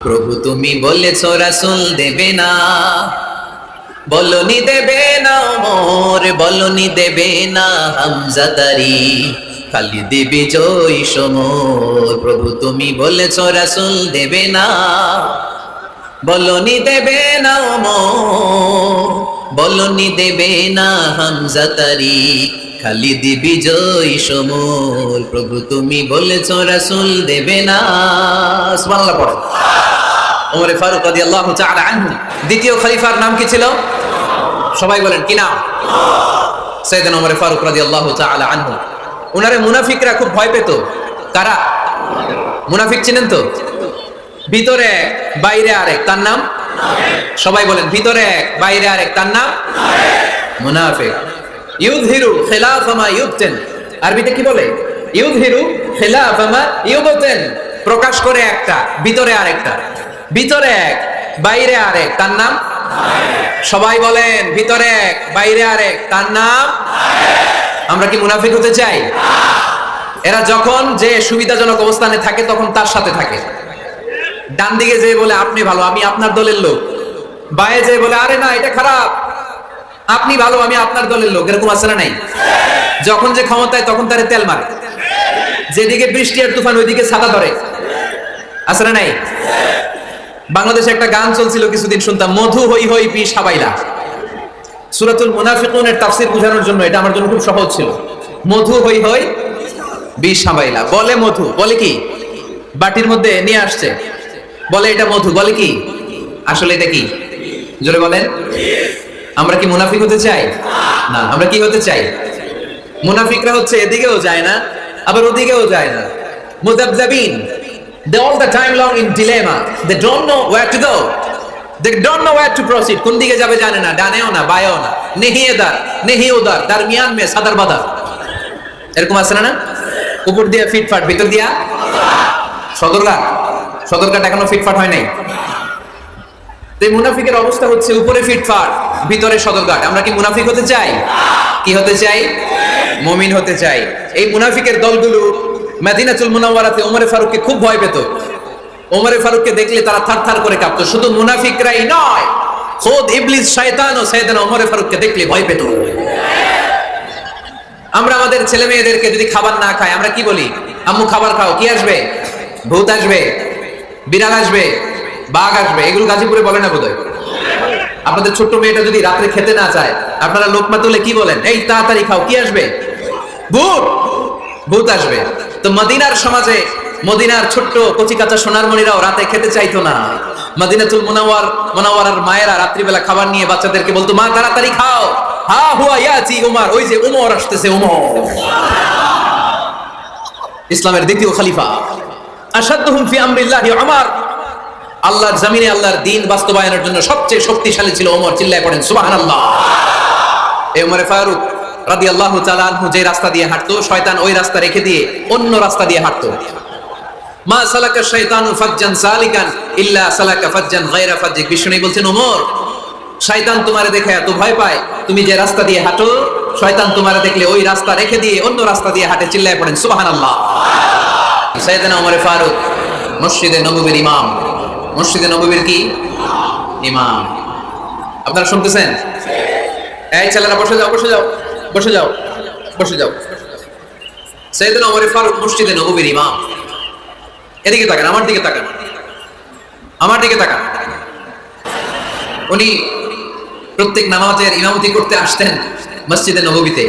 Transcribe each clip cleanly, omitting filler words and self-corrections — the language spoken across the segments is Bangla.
প্রভু তুমি বলেছ রাসূল দেবে না, বলনি দেবে না ওমর, বলনি দেবে না হামজা তারি, খালি দেবে জয় সমর। প্রভু তুমি বলেছ রাসূল দেবে না, বলনি দেবে না ওমর, বলনি দেবে না হামজা তারি, খালি দিবি জয় সমর। প্রভু তুমি বলেছ রাসূল দেবে না। সুবহানাল্লাহ পড়ে। ওমর ফারুক রাদিয়াল্লাহু তাআলা আনহু দ্বিতীয় খলিফার নাম কি ছিল? সবাই বলেন কি নাম? সাইয়েদনা ওমর ফারুক রাদিয়াল্লাহু তাআলা আনহু। উনারে মুনাফিকরা খুব ভয় পেত। কারা? মুনাফিক চিনেন তো? ভিতরে এক বাইরে আরেক, তার নাম সবাই বলেন ভিতরে এক বাইরে আরেক, তার নাম মুনাফিক। ইউযহিরু খিলাফা মা ইউবতিন, আরবিতে কি বলে? ইউযহিরু খিলাফা মা ইউবতিন, প্রকাশ করে একটা ভিতরে আরেকটা। ভিতরে এক বাইরে আরেক, তার নাম সবাই বলেন ভিতরে এক বাইরে আরেক, তার নাম। আমরা কি মুনাফিক হতে চাই? এরা যখন যে সুবিধাজনক অবস্থানে থাকে তখন তার সাথে থাকে। ডান দিকে যে বলে আপনি ভালো, আমি আপনার দলের লোক, বায়ে যে বলে আরে না এটা খারাপ, আপনি ভালো, আমি আপনার দলের লোক। এরকম আছে না নাই? যখন যে ক্ষমতায় তখন তারে তেল মারে, যেদিকে বৃষ্টি আর তুফান ওইদিকে ছাতা ধরে। আছে না নাই? বাংলাদেশে একটা গান চলছিল কিছুদিন, শুনতাম, মধু হই হই পি সাবাইলা। সূরাতুল মুনাফিকুনের তাফসীর বোঝানোর জন্য এটা আমার জন্য খুব সহজ ছিল। মধু হই হই বি সাবাইলা, বলে মধু, বলে কি বাটির মধ্যে নিয়ে আসছে, বলে এটা মধু, বলে কি আসলে এটা কি? জোরে বলেন। আমরা কি মুনাফিক হতে চাই? না। আমরা কি হতে চাই? মুনাফিকরা হচ্ছে এদিকেও যায় না আবার ওদিকেও যায় না, মুযাবযাবিন। They all the time long in dilemma. They don't know where to go. They don't know where to proceed. কোন দিকে যাবে জানে না, ডানেও না বায়েও না, নেহি এদার নেহি ওদার, দরমিয়ান মে সাদার বাদার। এরকম আছে না? উপর দিয়ে ফিটফাট, ভিতর দিয়া সদরঘাট। সদরঘাট এখনো ফিটফাট হয় নাই। এই মুনাফিকের অবস্থা হচ্ছে উপরে ফিটফাট, ভিতরে সদরঘাট। আমরা কি মুনাফিক হতে চাই? কি হতে চাই? মুমিন হতে চাই। এই মুনাফিকের দলগুলো মদিনাতুল মুনাওয়ারাতে ওমর ফারুককে খুব ভয় পেত। ওমর ফারুককে দেখলে তারা থারথার করে কাঁপতো। শুধু মুনাফিকরাই নয়, খোদ ইবলিস শয়তানও সাইয়েদনা ওমর ফারুককে দেখলে ভয় পেত। আমরা আমাদের ছেলে মেয়েদেরকে যদি খাবার না খায় আমরা কি বলি? আম্মু খাবার খাও। কি আসবে? ভূত আসবে, বিড়াল আসবে, বাঘ আসবে। এগুলো গাজীপুরে বলে না বোধহয়। আপনাদের ছোট্ট মেয়েটা যদি রাত্রে খেতে না চায় আপনারা লোকমা তুলে কি বলেন? এই তাড়াতাড়ি খাও। কি আসবে? ভূত। ভূত আসবে। তো মদিনার সমাজে মদিনার ছোট্ট কচি কাঁচা সোনারমণিরাও রাতে খেতে চাইতো না। মদিনাতুল মুনাওয়ারার মায়েরা রাত্রিবেলা খাবার নিয়ে বাচ্চাদেরকে বলতো, মা তাড়াতাড়ি খাও, হা হুয়া ইয়াতি উমর, ওই যে উমর আসতেছে। উমর ইসলামের দ্বিতীয় খলিফা। আশাদ্দুহুম ফি আমরিল্লাহি উমর, আল্লাহর জমিনে আল্লাহর দ্বীন বাস্তবায়নের জন্য সবচেয়ে শক্তিশালী ছিল ওমর। চিল্লায় পড়েন সুবহানাল্লাহ। এই ওমর ফারুক রাদিয়াল্লাহু তাআলা আনহু যে রাস্তা দিয়ে হাঁটতো, শয়তান ওই রাস্তা রেখে দিয়ে অন্য রাস্তা দিয়ে হাঁটতো। মা সালাকা শাইতানু ফাজ্জান সালিকান ইল্লা সালাকা ফাজ্জান গায়রা ফাজ্জিক। বিষ্ণু বলছেন, ওমর শয়তান তোমারে দেখে এত ভয় পায়, তুমি যে রাস্তা দিয়ে হাঁটো শয়তান তোমারে দেখলে ওই রাস্তা রেখে দিয়ে অন্য রাস্তা দিয়ে হাঁটে। চিল্লায় পড়েন সুবহানাল্লাহ। সাইয়েদনা ওমর ফারুক মসজিদে নববীর ইমাম। মসজিদে নববীর কি ইমাম? আপনারা শুনতেছেন? এই ছেলেরা বসে যাও, বসে যাও, বসে যাও, বসে যাও। সাইয়েদনা ওমর ফারুক মসজিদে নববীর ইমাম। এদিকে তাকান, আমার দিকে তাকান, আমার দিকে তাকান। উনি প্রত্যেক নামাজের ইমামতি করতে আসতেন মসজিদে নববীতে।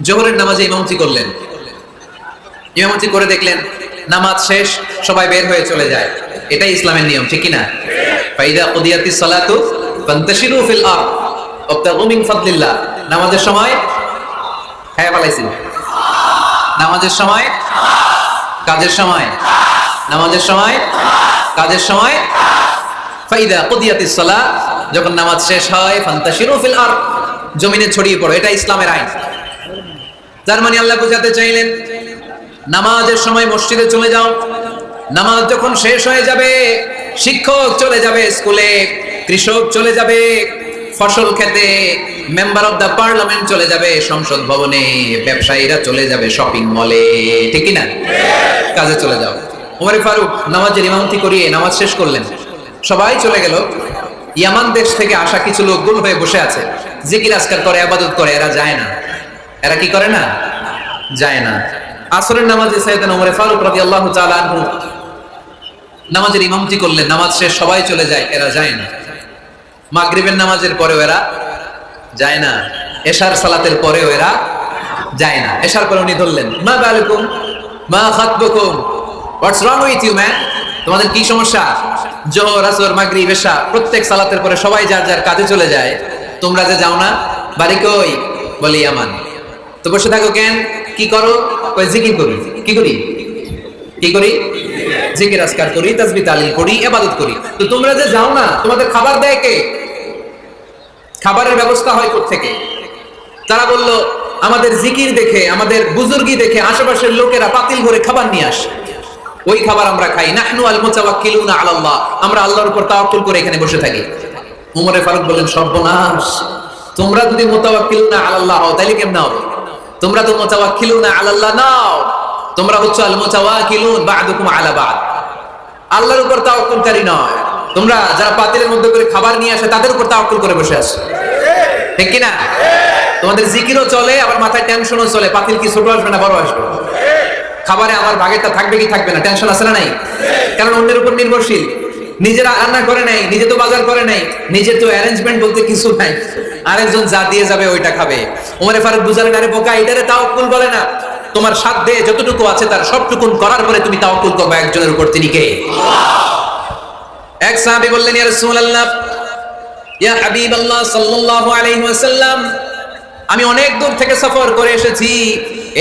জোহরের নামাজে ইমামতি করলেন। ইমামতি করে দেখলেন নামাজ শেষ, সবাই বের হয়ে চলে যায়। এটাই ইসলামের নিয়ম, ঠিক কি না? ফাইদা কুদিয়াতিস সালাতু ফান্তাশিরু ফিল আরদ ওয়াবতাগু মিন ফাদলিল্লাহ। নামাজের সময় হ্যাঁ বলাইছি, নামাজের সময় কাজের সময়, নামাজের সময় কাজের সময়। ফাইদা কুদিয়াতিস সালাত, যখন নামাজ শেষ হয়, ফান্তাশিরু ফিল আরদ, জমিনে ছড়িয়ে পড়ো। এটা ইসলামের আইন। তার মানে আল্লাহ বুঝাতে চাইলেন নামাজের সময় মসজিদে চলে যাও। নামাজ যখন শেষ হয়ে যাবে, শিক্ষক চলে যাবে স্কুলে, কৃষক চলে যাবে ফসল খেতে, মেম্বার অফ দ্য পার্লামেন্ট চলে যাবে সংসদ ভবনে, ব্যবসায়ীরা চলে যাবে শপিং মলে, ঠিক না? কাজে চলে যাও। ওমর ফারুক নামাজের ইমামতি করিয়ে নামাজ শেষ করলেন, সবাই চলে গেল। ইয়ামান দেশ থেকে আসা কিছু লোক গোল হয়ে বসে আছে, জিকির আজকার করে, ইবাদত করে, এরা যায় না। এরা কি করে না? যায় না। আসরের নামাজে সাইয়েদনা ওমর ফারুক রাদিয়াল্লাহু তাআলা আনহু নামাজের ইমামতি করলেন, নামাজ শেষ সবাই চলে যায়, এরা যায় না। মাগরিবের নামাজের পরেও এরা যায় না, এশার সালাতের পরেও এরা যায় না। এশার পরে উনি ধরলেন, মা বালুকুম মা খাতবুকুম, হোয়াটস রং উইথ ইউ ম্যান, তোমাদের কি সমস্যা? জোহর, আসর, মাগরিব, এশা প্রত্যেক সালাতের পরে সবাই যার যার কাজে চলে যায়, তোমরা যে যাও না? বাড়ি কই? বলি ইয়ামান। তো বসে থাকো কেন? কি করো? কই জিকির করি। কি করি? কি করি? জিকির আজকার করি, তাসবিহ তাহলিল করি, ইবাদত করি। তো তোমরা যে যাও না, তোমাদের খাবার দেয় কে? খাবারের ব্যবস্থা হয় কোত্থেকে? তারা বলল, আমাদের জিকির দেখে, আমাদের বুজুর্গি দেখে আশেপাশের লোকেরা পাতিল ভরে খাবার নিয়ে আসে, ওই খাবার আমরা খাই। নাহনু আল মুতাওয়াক্কিলুনা আলাল্লাহ, আমরা আল্লাহর উপর তাওয়াক্কুল করে এখানে বসে থাকি। ওমর ফারুক বললেন, সর্বনাশ, তোমরা যদি মুতাওয়াক্কিলুনা আলাল্লাহ হও তাহলে কেমনে হবে? তোমরা তো মুতাওয়াক্কিলুনা আলাল্লাহ নাও, তোমরা হচ্ছে আল মুতাওয়াক্কিলুন বা'দুকুম আলা বা'দ, আল্লাহর উপর তাওয়াক্কুলকারী নয়। তোমরা যারা পাতিলের মধ্যে করে খাবার নিয়ে আসে তাদের উপর তাওয়াক্কুল করে বসে আছো, ঠিক কি না? তোমাদের জিকিরও চলে, আবার মাথায় টেনশনও চলে, পাতিল কি ছোট আসবে না বড় আসবে? খাবারে আমার ভাগেরটা থাকবে কি থাকবে না, টেনশন আছে না নাই? কারণ অন্যের উপর নির্ভরশীল, নিজেরা রান্না করে নাই, নিজে তো বাজার করে নাই, নিজের তো অ্যারেঞ্জমেন্ট বলতে কিছু নাই, আরেকজন যা দিয়ে যাবে ওইটা খাবে। ওমর ফারুক বুঝালেন, আরে বোকা, এটারে তাওয়াক্কুল বলে না। তোমার সাধ্যে যতটুকু আছে তার সবটুকুন করার পরে তুমি তাওয়াক্কুল করবে একজনের উপর, তিনি কে? এক সাহাবী বললেন, ইয়া রাসূলুল্লাহ, ইয়া হাবিবাল্লাহ সাল্লাল্লাহু আলাইহি ওয়াসাল্লাম, আমি অনেক দূর থেকে সফর করে এসেছি,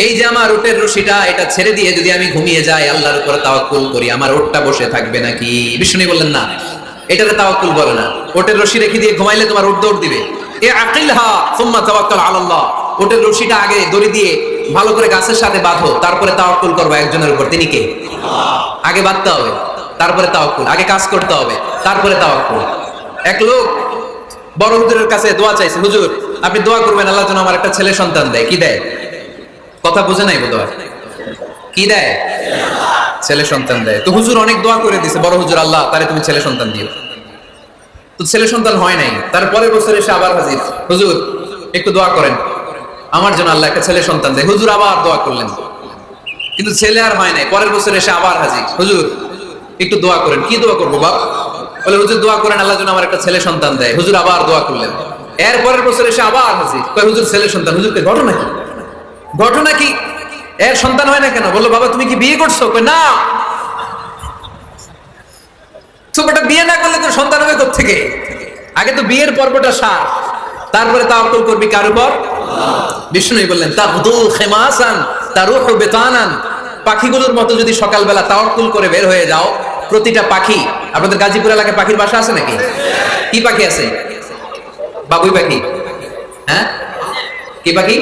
এই যে আমার উটের রশিটা, এটা ছেড়ে দিয়ে যদি আমি ঘুমিয়ে যাই, আল্লাহর উপর তাওয়াক্কুল করি, আমার উটটা বসে থাকবে নাকি? বিষ্ণু বললেন, না, এটাতে তাওয়াক্কুল বলে না। উটের রশি রেখে দিয়ে ঘুমাইলে তোমার উট দৌড় দিবে। এ আকিলহা সুম্মা তাওয়াক্কাল আলাল্লাহ, উটের রশিটা আগে দড়ি দিয়ে ভালো করে গাছের সাথে বাঁধো, তারপরে তাওয়াক্কুল করবে একজনের উপর, তিনি কে? আগে বাঁধতে হবে, তারপরে তাওয়াক্কুল, আগে কাজ করতে হবে, তারপরে তাওয়াক্কুল। এক লোক বড় হুজুরের কাছে দোয়া চাইছে, হুজুর আপনি দোয়া করবেন আল্লাহ যেন আমার একটা ছেলে সন্তান দেয়। কি দেয়? কথা বুঝে নাই বোধহয়। কি দেয়? ছেলে সন্তান দেয়। তো হুজুর অনেক দোয়া করে দিছে, বড় হুজুর, আল্লাহ তারে তুমি ছেলে সন্তান দিও। তো ছেলে সন্তান হয় নাই। তার পরের বছর এসে আবার হাজির, হুজুর একটু দোয়া করেন আমার জন্য আল্লাহ একটা ছেলে সন্তান দেয়। হুজুর আবার দোয়া করলেন, কিন্তু ছেলে আর হয় নাই। পরের বছর এসে আবার হাজির, হুজুর একটু দোয়া করেন। কি দোয়া করবো বাপ? বলে হুজুর দোয়া করেন আল্লাহ যেন আমার একটা ছেলে সন্তান দেয়। হুজুর আবার দোয়া করলেন। এর পরের বছর এসে আবার হাজির, কয় হুজুর ছেলে সন্তান। হুজুরকে ঘটনা কি? ঘটনা কি? এর সন্তান হয় না কেন? বললো বাবা তুমি কি বিয়ে করছো? কয় না। ছোটটা বিয়ে না করলে তোর সন্তান হবে কোত্থেকে? আগে তো বিয়ের পর্বটা সার, তারপরে তাওয়াক্কুল করবি কার উপর? বিষ্ণুই বললেন, তাগদু খিমাসান তারুহু বিতানান, পাখিগুলোর মতো যদি সকালবেলা তাওয়াক্কুল করে বের হয়ে যাও। প্রতিটা পাখি, আপনাদের গাজীপুর এলাকায় পাখির বাসা আছে নাকি? কি পাখি আছে? বাবুই পাখি, হ্যাঁ, কি পাখি?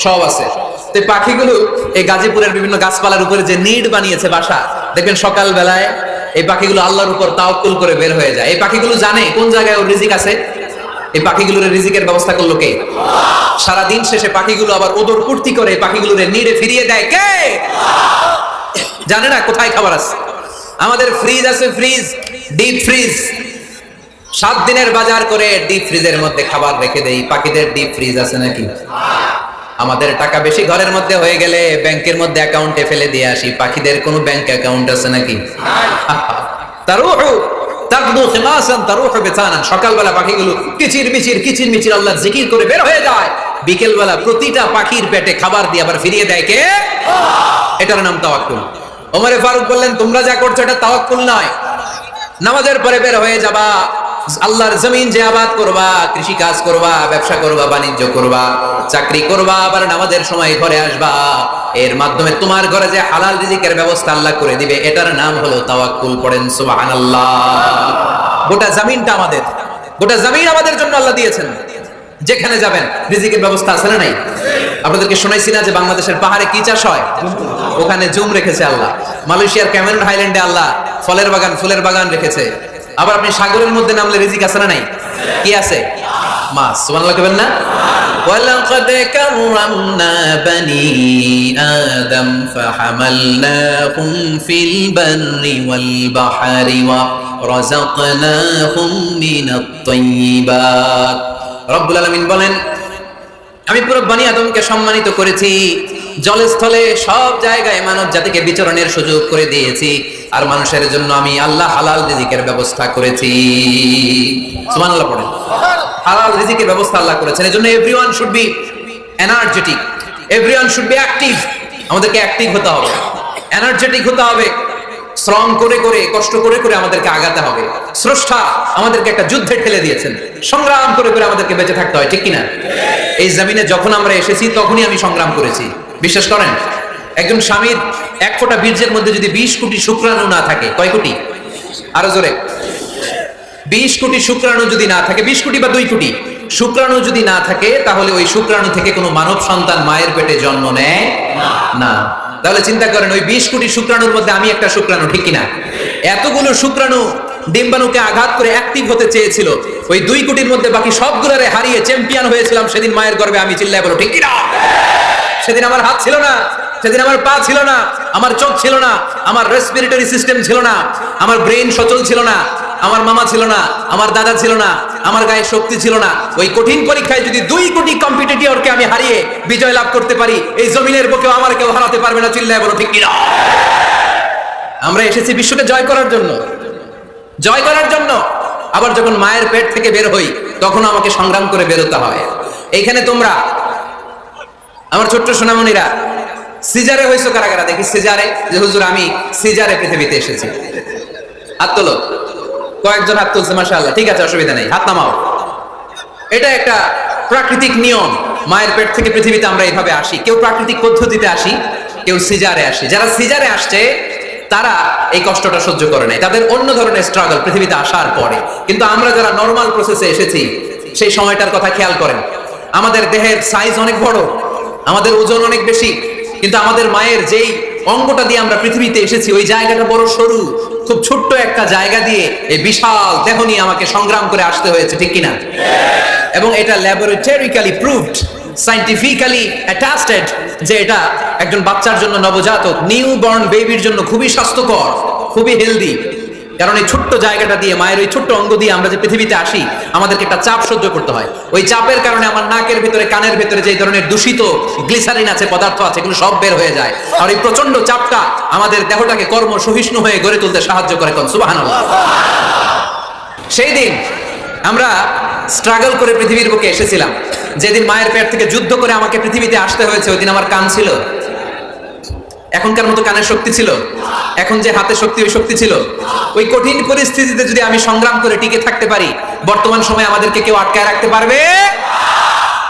সব আছে। তো পাখিগুলো এই গাজীপুরের বিভিন্ন গাছপালার উপরে যে নিড বানিয়েছে বাসা, দেখবেন সকাল বেলায় এই পাখিগুলো আল্লাহর উপর তাওয়াক্কুল করে বের হয়ে যায়। এই পাখিগুলো জানে কোন জায়গায় ওর রিজিক আছে। এই পাখিগুলোর রিজিকের ব্যবস্থা করলো কে? সারা দিন শেষে পাখিগুলো আবার ওদর পূর্তি করে পাখিগুলোর নিডে ফিরিয়ে দেয় কে? জানে না কোথায় খাবার আছে। আমাদের ফ্রিজ আছে, ফ্রিজ, ডিপ ফ্রিজ, 7 দিনের বাজার করে ডিপ ফ্রিজের মধ্যে খাবার রেখে দেই। পাখিদের ডিপ ফ্রিজ আছে নাকি? আমাদের টাকা বেশি ঘরের মধ্যে হয়ে গেলে ব্যাংকের মধ্যে অ্যাকাউন্টে ফেলে দিয়ে আসি। পাখিদের কোনো ব্যাংক অ্যাকাউন্ট আছে নাকি? তারুহু তাকদু খিমাসান তারুহু বিতানান, সকালবেলা পাখিগুলো কিচির মিচির আল্লাহর জিকির করে বের হয়ে যায়। বিকেলবেলা প্রতিটা পাখির পেটে খাবার দিয়ে আবার ফিরিয়ে দেয় কে? এটার নাম তাওয়াক্কুল। ওমর ফারুক বললেন, তোমরা যা করছো এটা তাওয়াক্কুল নয়। নামাজের পরে বের হয়ে যাবা, আল্লাহর জমিন যে আবাদ করবা, কৃষি কাজ করবা, ব্যবসা করবা, বাণিজ্য করবা, চাকরি করবা, আবার নামাজের সময় ঘরে আসবা। এর মাধ্যমে তোমার ঘরে যে হালাল রিজিকের ব্যবস্থা আল্লাহ করে দিবে, এটার নাম হলো তাওয়াক্কুল। পড়েন সুবহানাল্লাহ। গোটা জমিনটা আমাদের, গোটা জমিন আমাদের জন্য আল্লাহ দিয়েছেন। যেখানে যাবেন রিজিকের ব্যবস্থা আছে না নাই? আপনাদেরকে শোনাইছি না যে বাংলাদেশের পাহাড়ে কি চাষ হয়? ওখানে জুম রেখেছে আল্লাহ। মালয়েশিয়ার ক্যামেরন হাইল্যান্ডে আল্লাহ ফলের বাগান, ফুলের বাগান রেখেছে। আবার আপনি সাগরের মধ্যে নামলে রিজিক আছে না নাই? কি আছে? মাছ। সুবহানাল্লাহ বলবেন না? ওয়ালাকাদ কাররামনা বানি আদম ফাহামালনাহুম ফিল বাররি ওয়াল বাহরি ওয়া রাযাকনাহুম মিনাত তাইয়্যিবাত। রব্বুল আলামিন বলেন, আমি পুরো বনি আদমকে সম্মানিত করেছি, জলে স্থলে সব জায়গায় মানব জাতিকে বিচরণের সুযোগ করে দিয়েছি, আর মানুষের জন্য আমি আল্লাহ হালাল রিজিকের ব্যবস্থা করেছি। সুবহানাল্লাহ পড়েন। হালাল রিজিকের ব্যবস্থা আল্লাহ করেছেন, এজন্য everyone should be energetic, everyone should be active. আমাদেরকে অ্যাক্টিভ হতে হবে, এনার্জেটিক হতে হবে, শ্রম করে করে কষ্ট করে করে আমাদেরকে আগাতে হবে। স্রষ্টা আমাদেরকে একটা যুদ্ধে ঠেলে দিয়েছেন, সংগ্রাম করে করে আমাদেরকে বেঁচে থাকতে হয়, ঠিক কিনা? এই জমিনে যখন আমরা এসেছি তখনই আমি সংগ্রাম করেছি। বিশ্বাস করেন, একজন স্বামীর এক ফোঁটা বীর্যের মধ্যে যদি 20 কোটি শুক্রাণু না থাকে, কয় কোটি? আরো জোরে। 20 কোটি শুক্রাণু যদি না থাকে, 20 কোটি বা 2 কোটি শুক্রাণু যদি না থাকে, তাহলে ওই শুক্রাণু থেকে কোনো মানব সন্তান মায়ের পেটে জন্ম নেয় না। তাহলে চিন্তা করেন, ওই 20 কোটি শুক্রাণুর মধ্যে আমি একটা শুক্রাণু, ঠিক কিনা? এতগুলো শুক্রাণু ডিম্বাণুকে আঘাত করে অ্যাক্টিভ হতে চেয়েছিল, ওই 2 কোটির মধ্যে বাকি সবগুলোরে হারিয়ে চ্যাম্পিয়ন হয়েছিলাম সেদিন মায়ের গর্ভে আমি। চিল্লায় বলো ঠিক কিনা? সেদিন আমার হাত ছিল না, সেদিন আমার পা ছিল না, আমার চোখ ছিল না, আমার রেসপিরেটরি সিস্টেম ছিল না, আমার ব্রেন সচল ছিল না, আমার মামা ছিল না, আমার দাদা ছিল না, আমার গায়ে শক্তি ছিল না। ওই কঠিন পরীক্ষায় যদি 2 কোটি কম্পিটিটরকে আমি হারিয়ে বিজয় লাভ করতে পারি, এই জমিনের বুকেও আমার কেউ হারাতে পারবে না। চিল্লায় বলো ঠিক কিনা? আমরা এসেছি বিশ্বকে জয় করার জন্য, জয় করার জন্য। আবার যখন মায়ের পেট থেকে বের হই তখন আমাকে সংগ্রাম করে বেরোতে হয়। এইখানে তোমরা আমার ছোট্ট সোনামণিরা সিজারে হয়েছো কারা কারা? দেখি সিজারে, যে হুজুর আমি সিজারে পৃথিবীতে এসেছি। হাত তোলো। কয়েকজন হাত তুলছে, মাশাআল্লাহ, ঠিক আছে, অসুবিধা নেই, হাত নামাও। এটা একটা প্রাকৃতিক নিয়ম, মায়ের পেট থেকে পৃথিবীতে আমরা এইভাবে আসি। কেউ প্রাকৃতিক পদ্ধতিতে আসি, কেউ সিজারে আসি। যারা সিজারে আসছে তারা এই কষ্টটা সহ্য করে নাই, তাদের অন্য ধরনের স্ট্রাগল পৃথিবীতে আসার পরে। কিন্তু আমরা যারা নরমাল প্রসেসে এসেছি সেই সময়টার কথা খেয়াল করেন। আমাদের দেহের সাইজ অনেক বড়, আমাদের ওজন অনেক বেশি, কিন্তু আমাদের মায়ের যেই অঙ্গটা দিয়ে আমরা পৃথিবীতে এসেছি ওই জায়গাটা বড় সরু। খুব ছোট্ট একটা জায়গা দিয়ে এই বিশাল দেহ নিয়ে আমাকে সংগ্রাম করে আসতে হয়েছে, ঠিক কিনা? এবং এটা ল্যাবরেটরিক্যালি প্রুভড, সায়েন্টিফিক্যালি অ্যাটাস্টেড যে এটা একজন বাচ্চার জন্য, নবজাতক নিউ বর্ন বেবির জন্য খুবই স্বাস্থ্যকর, খুবই হেলদি। কারণ এই ছোট্ট জায়গাটা দিয়ে, মায়ের ওই ছোট্ট অঙ্গ দিয়ে আমরা যে পৃথিবীতে আসি, আমাদেরকে একটা চাপ সহ্য করতে হয়। ওই চাপের কারণে আমার নাকের ভিতরে, কানের ভিতরে যে ধরনের দূষিত গ্লিসারিন আছে, পদার্থ আছে, এগুলো সব বের হয়ে যায়। আর এই প্রচন্ড চাপটা আমাদের দেহটাকে কর্ম সহিষ্ণু হয়ে গড়ে তুলতে সাহায্য করে। কোন সুবহানাল্লাহ। সেই দিন আমরা স্ট্রাগল করে পৃথিবীর বুকে এসেছিলাম। যেদিন মায়ের পেট থেকে যুদ্ধ করে আমাকে পৃথিবীতে আসতে হয়েছে, ওই দিন আমার কান ছিল? এখনকার মতো কানের শক্তি ছিল? এখন যে হাতে শক্তি, ওই শক্তি ছিল? ওই কঠিন পরিস্থিতিতে যদি আমি সংগ্রাম করে টিকে থাকতে পারি, বর্তমান সময়ে আমাদেরকে কেউ আটকায় রাখতে পারবে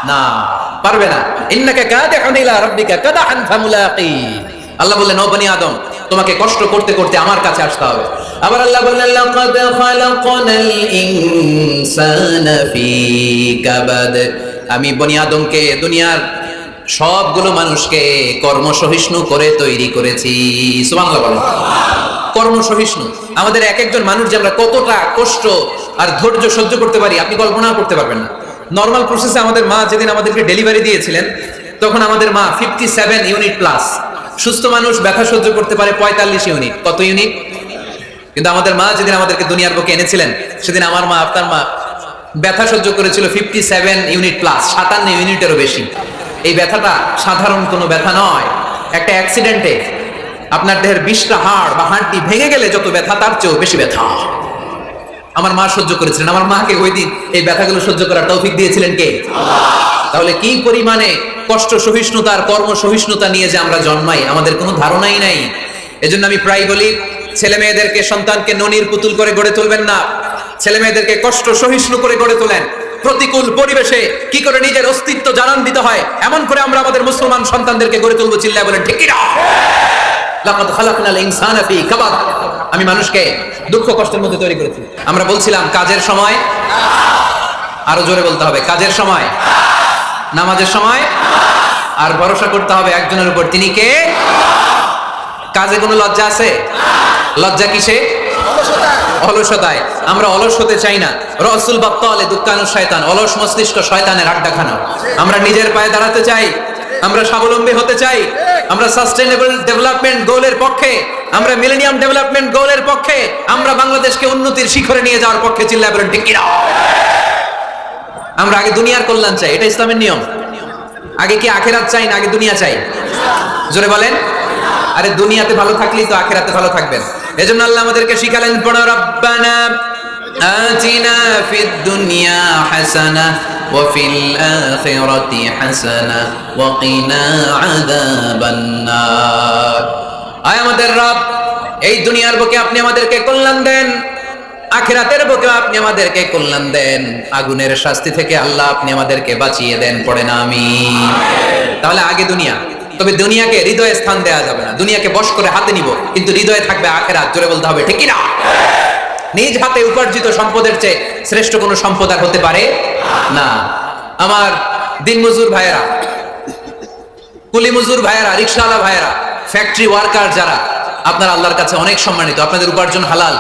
না, পারবে না। ইন্নাকা কাদিহুন ইলা রাব্বিকা কাদহান ফামুলাকি। আল্লাহ বললেন, ও বনি আদম, তোমাকে কষ্ট করতে করতে আমার কাছে আসতে হবে। আবার আল্লাহ বললেন, লাকাদ খালাকনাল ইনসানা ফি কাবাদ। আমি বনি আদমকে, দুনিয়ার সবগুলো মানুষকে কর্মসহিষ্ণু করে তৈরি করেছি। সুবহানাল্লাহ বলেন। কর্মসহিষ্ণু। আমাদের এক একজন মানুষ যে আমরা কতটা কষ্ট আর ধৈর্য সহ্য করতে পারি আপনি কল্পনা করতে পারবেন না। নরমাল প্রসেসে আমাদের মা যেদিন আমাদেরকে ডেলিভারি দিয়েছিলেন তখন আমাদের মা 57 ইউনিট প্লাস। সুস্থ মানুষ ব্যথা সহ্য করতে পারে 45 ইউনিট। কত ইউনিট? কিন্তু আমাদের মা যেদিন আমাদেরকে দুনিয়ার বুকে এনেছিলেন সেদিন আমার মা, আপনার মা ব্যথা সহ্য করেছিল 57 ইউনিট প্লাস, 57 ইউনিটেরও বেশি। এই ব্যথাটা সাধারণ কোনো ব্যথা নয়। একটা অ্যাক্সিডেন্টে আপনার দেহের 20টা হাড় বা হাড়টি ভেঙে গেলে যত ব্যথা, তার চেয়েও বেশি ব্যথা আমার মা সহ্য করেছিলেন। আমার মাকে ওই দিন এই ব্যথাগুলো সহ্য করার তৌফিক দিয়েছিলেন কে? তাহলে কি পরিমাণে কষ্ট সহিষ্ণুতা আর কর্ম সহিষ্ণুতা নিয়ে যে আমরা জন্মাই, আমাদের কোনো ধারণাই নাই। এজন্য আমি প্রায় বলি, ছেলে মেয়েদেরকে, সন্তানকে ননির পুতুল করে গড়ে তুলবেন না। ছেলে মেয়েদেরকে কষ্ট সহিষ্ণু করে গড়ে তোলেন। প্রতিকূল পরিবেশে কি করে নিজের অস্তিত্ব জানান দিতে হয়, এমন করে আমরা আমাদের মুসলমান সন্তানদেরকে গড়ে তুলবো। চিল্লায় বলেন ঠিক কিনা? লাকাদ খালাকনাল ইনসানা ফি কাবাদ। আমি মানুষকে দুঃখ কষ্টের মধ্যে তৈরি করেছি। আমরা বলছিলাম কাজের সময়, আরো জোরে বলতে হবে, কাজের সময়, নামাজের সময়, আর ভরসা করতে হবে একজনের উপর, তিনি কে? কাজে কোনো লজ্জা আছে? লজ্জা কিসে? অলসতায়। আমরা অলস হতে চাই না। রসুল বাত্তালে দুক্কানুশ শয়তান, অলস মস্তিষ্ক শয়তানের আড্ডাখানা। আমরা নিজের পায়ে দাঁড়াতে চাই, আমরা স্বাবলম্বী হতে চাই, আমরা সাস্টেইনেবল ডেভেলপমেন্ট গোলের পক্ষে, আমরা মিলেনিয়াম ডেভেলপমেন্ট গোলের পক্ষে, আমরা বাংলাদেশকে উন্নতির শিখরে নিয়ে যাওয়ার পক্ষে। চিল্লায় বলেন ঠিক কিনা? আমরা আগে দুনিয়ার কল্যাণ চাই, এটা ইসলামের নিয়ম। আগে কি আখেরাত চাই না আগে দুনিয়া চাই? জোরে বলেন। আরে দুনিয়াতে ভালো থাকলেই তো আখেরাতে ভালো থাকবেন। এজন্য আল্লাহ আমাদেরকে শিখালেন, পড়ো রব্বানা আতিনা ফিদ দুনিয়া হাসানাহ ওয়া ফিল আখিরাতি হাসানাহ ওয়া কিনা আযাবান নার। আয় আমাদের রব, এই দুনিয়ার বুকে আপনি আমাদেরকে কল্যাণ দেন, আখিরাতের বুকে আপনি আমাদেরকে কল্যাণ দেন, আগুনের শাস্তি থেকে আল্লাহ আপনি আমাদেরকে বাঁচিয়ে দেন। পড়েন আমিন। তাহলে আগে দুনিয়া, তবে দুনিয়াকে হৃদয়ে স্থান দেওয়া যাবে না। দুনিয়াকে বশ করে হাতে নিব, কিন্তু হৃদয়ে থাকবে আখিরাত। জোরে বলতে হবে ঠিক কিনা? নিজ হাতে উপার্জিত সম্পদের চেয়ে শ্রেষ্ঠ কোনো সম্পদ আর হতে পারে না। আমার দিনমজুর ভাইয়েরা, কুলি মজুর ভাইয়েরা, রিকশাওয়ালা ভাইয়েরা, ফ্যাক্টরি ওয়ার্কার যারা, আপনারা আল্লাহর কাছে অনেক সম্মানিত। আপনাদের উপার্জন হালাল,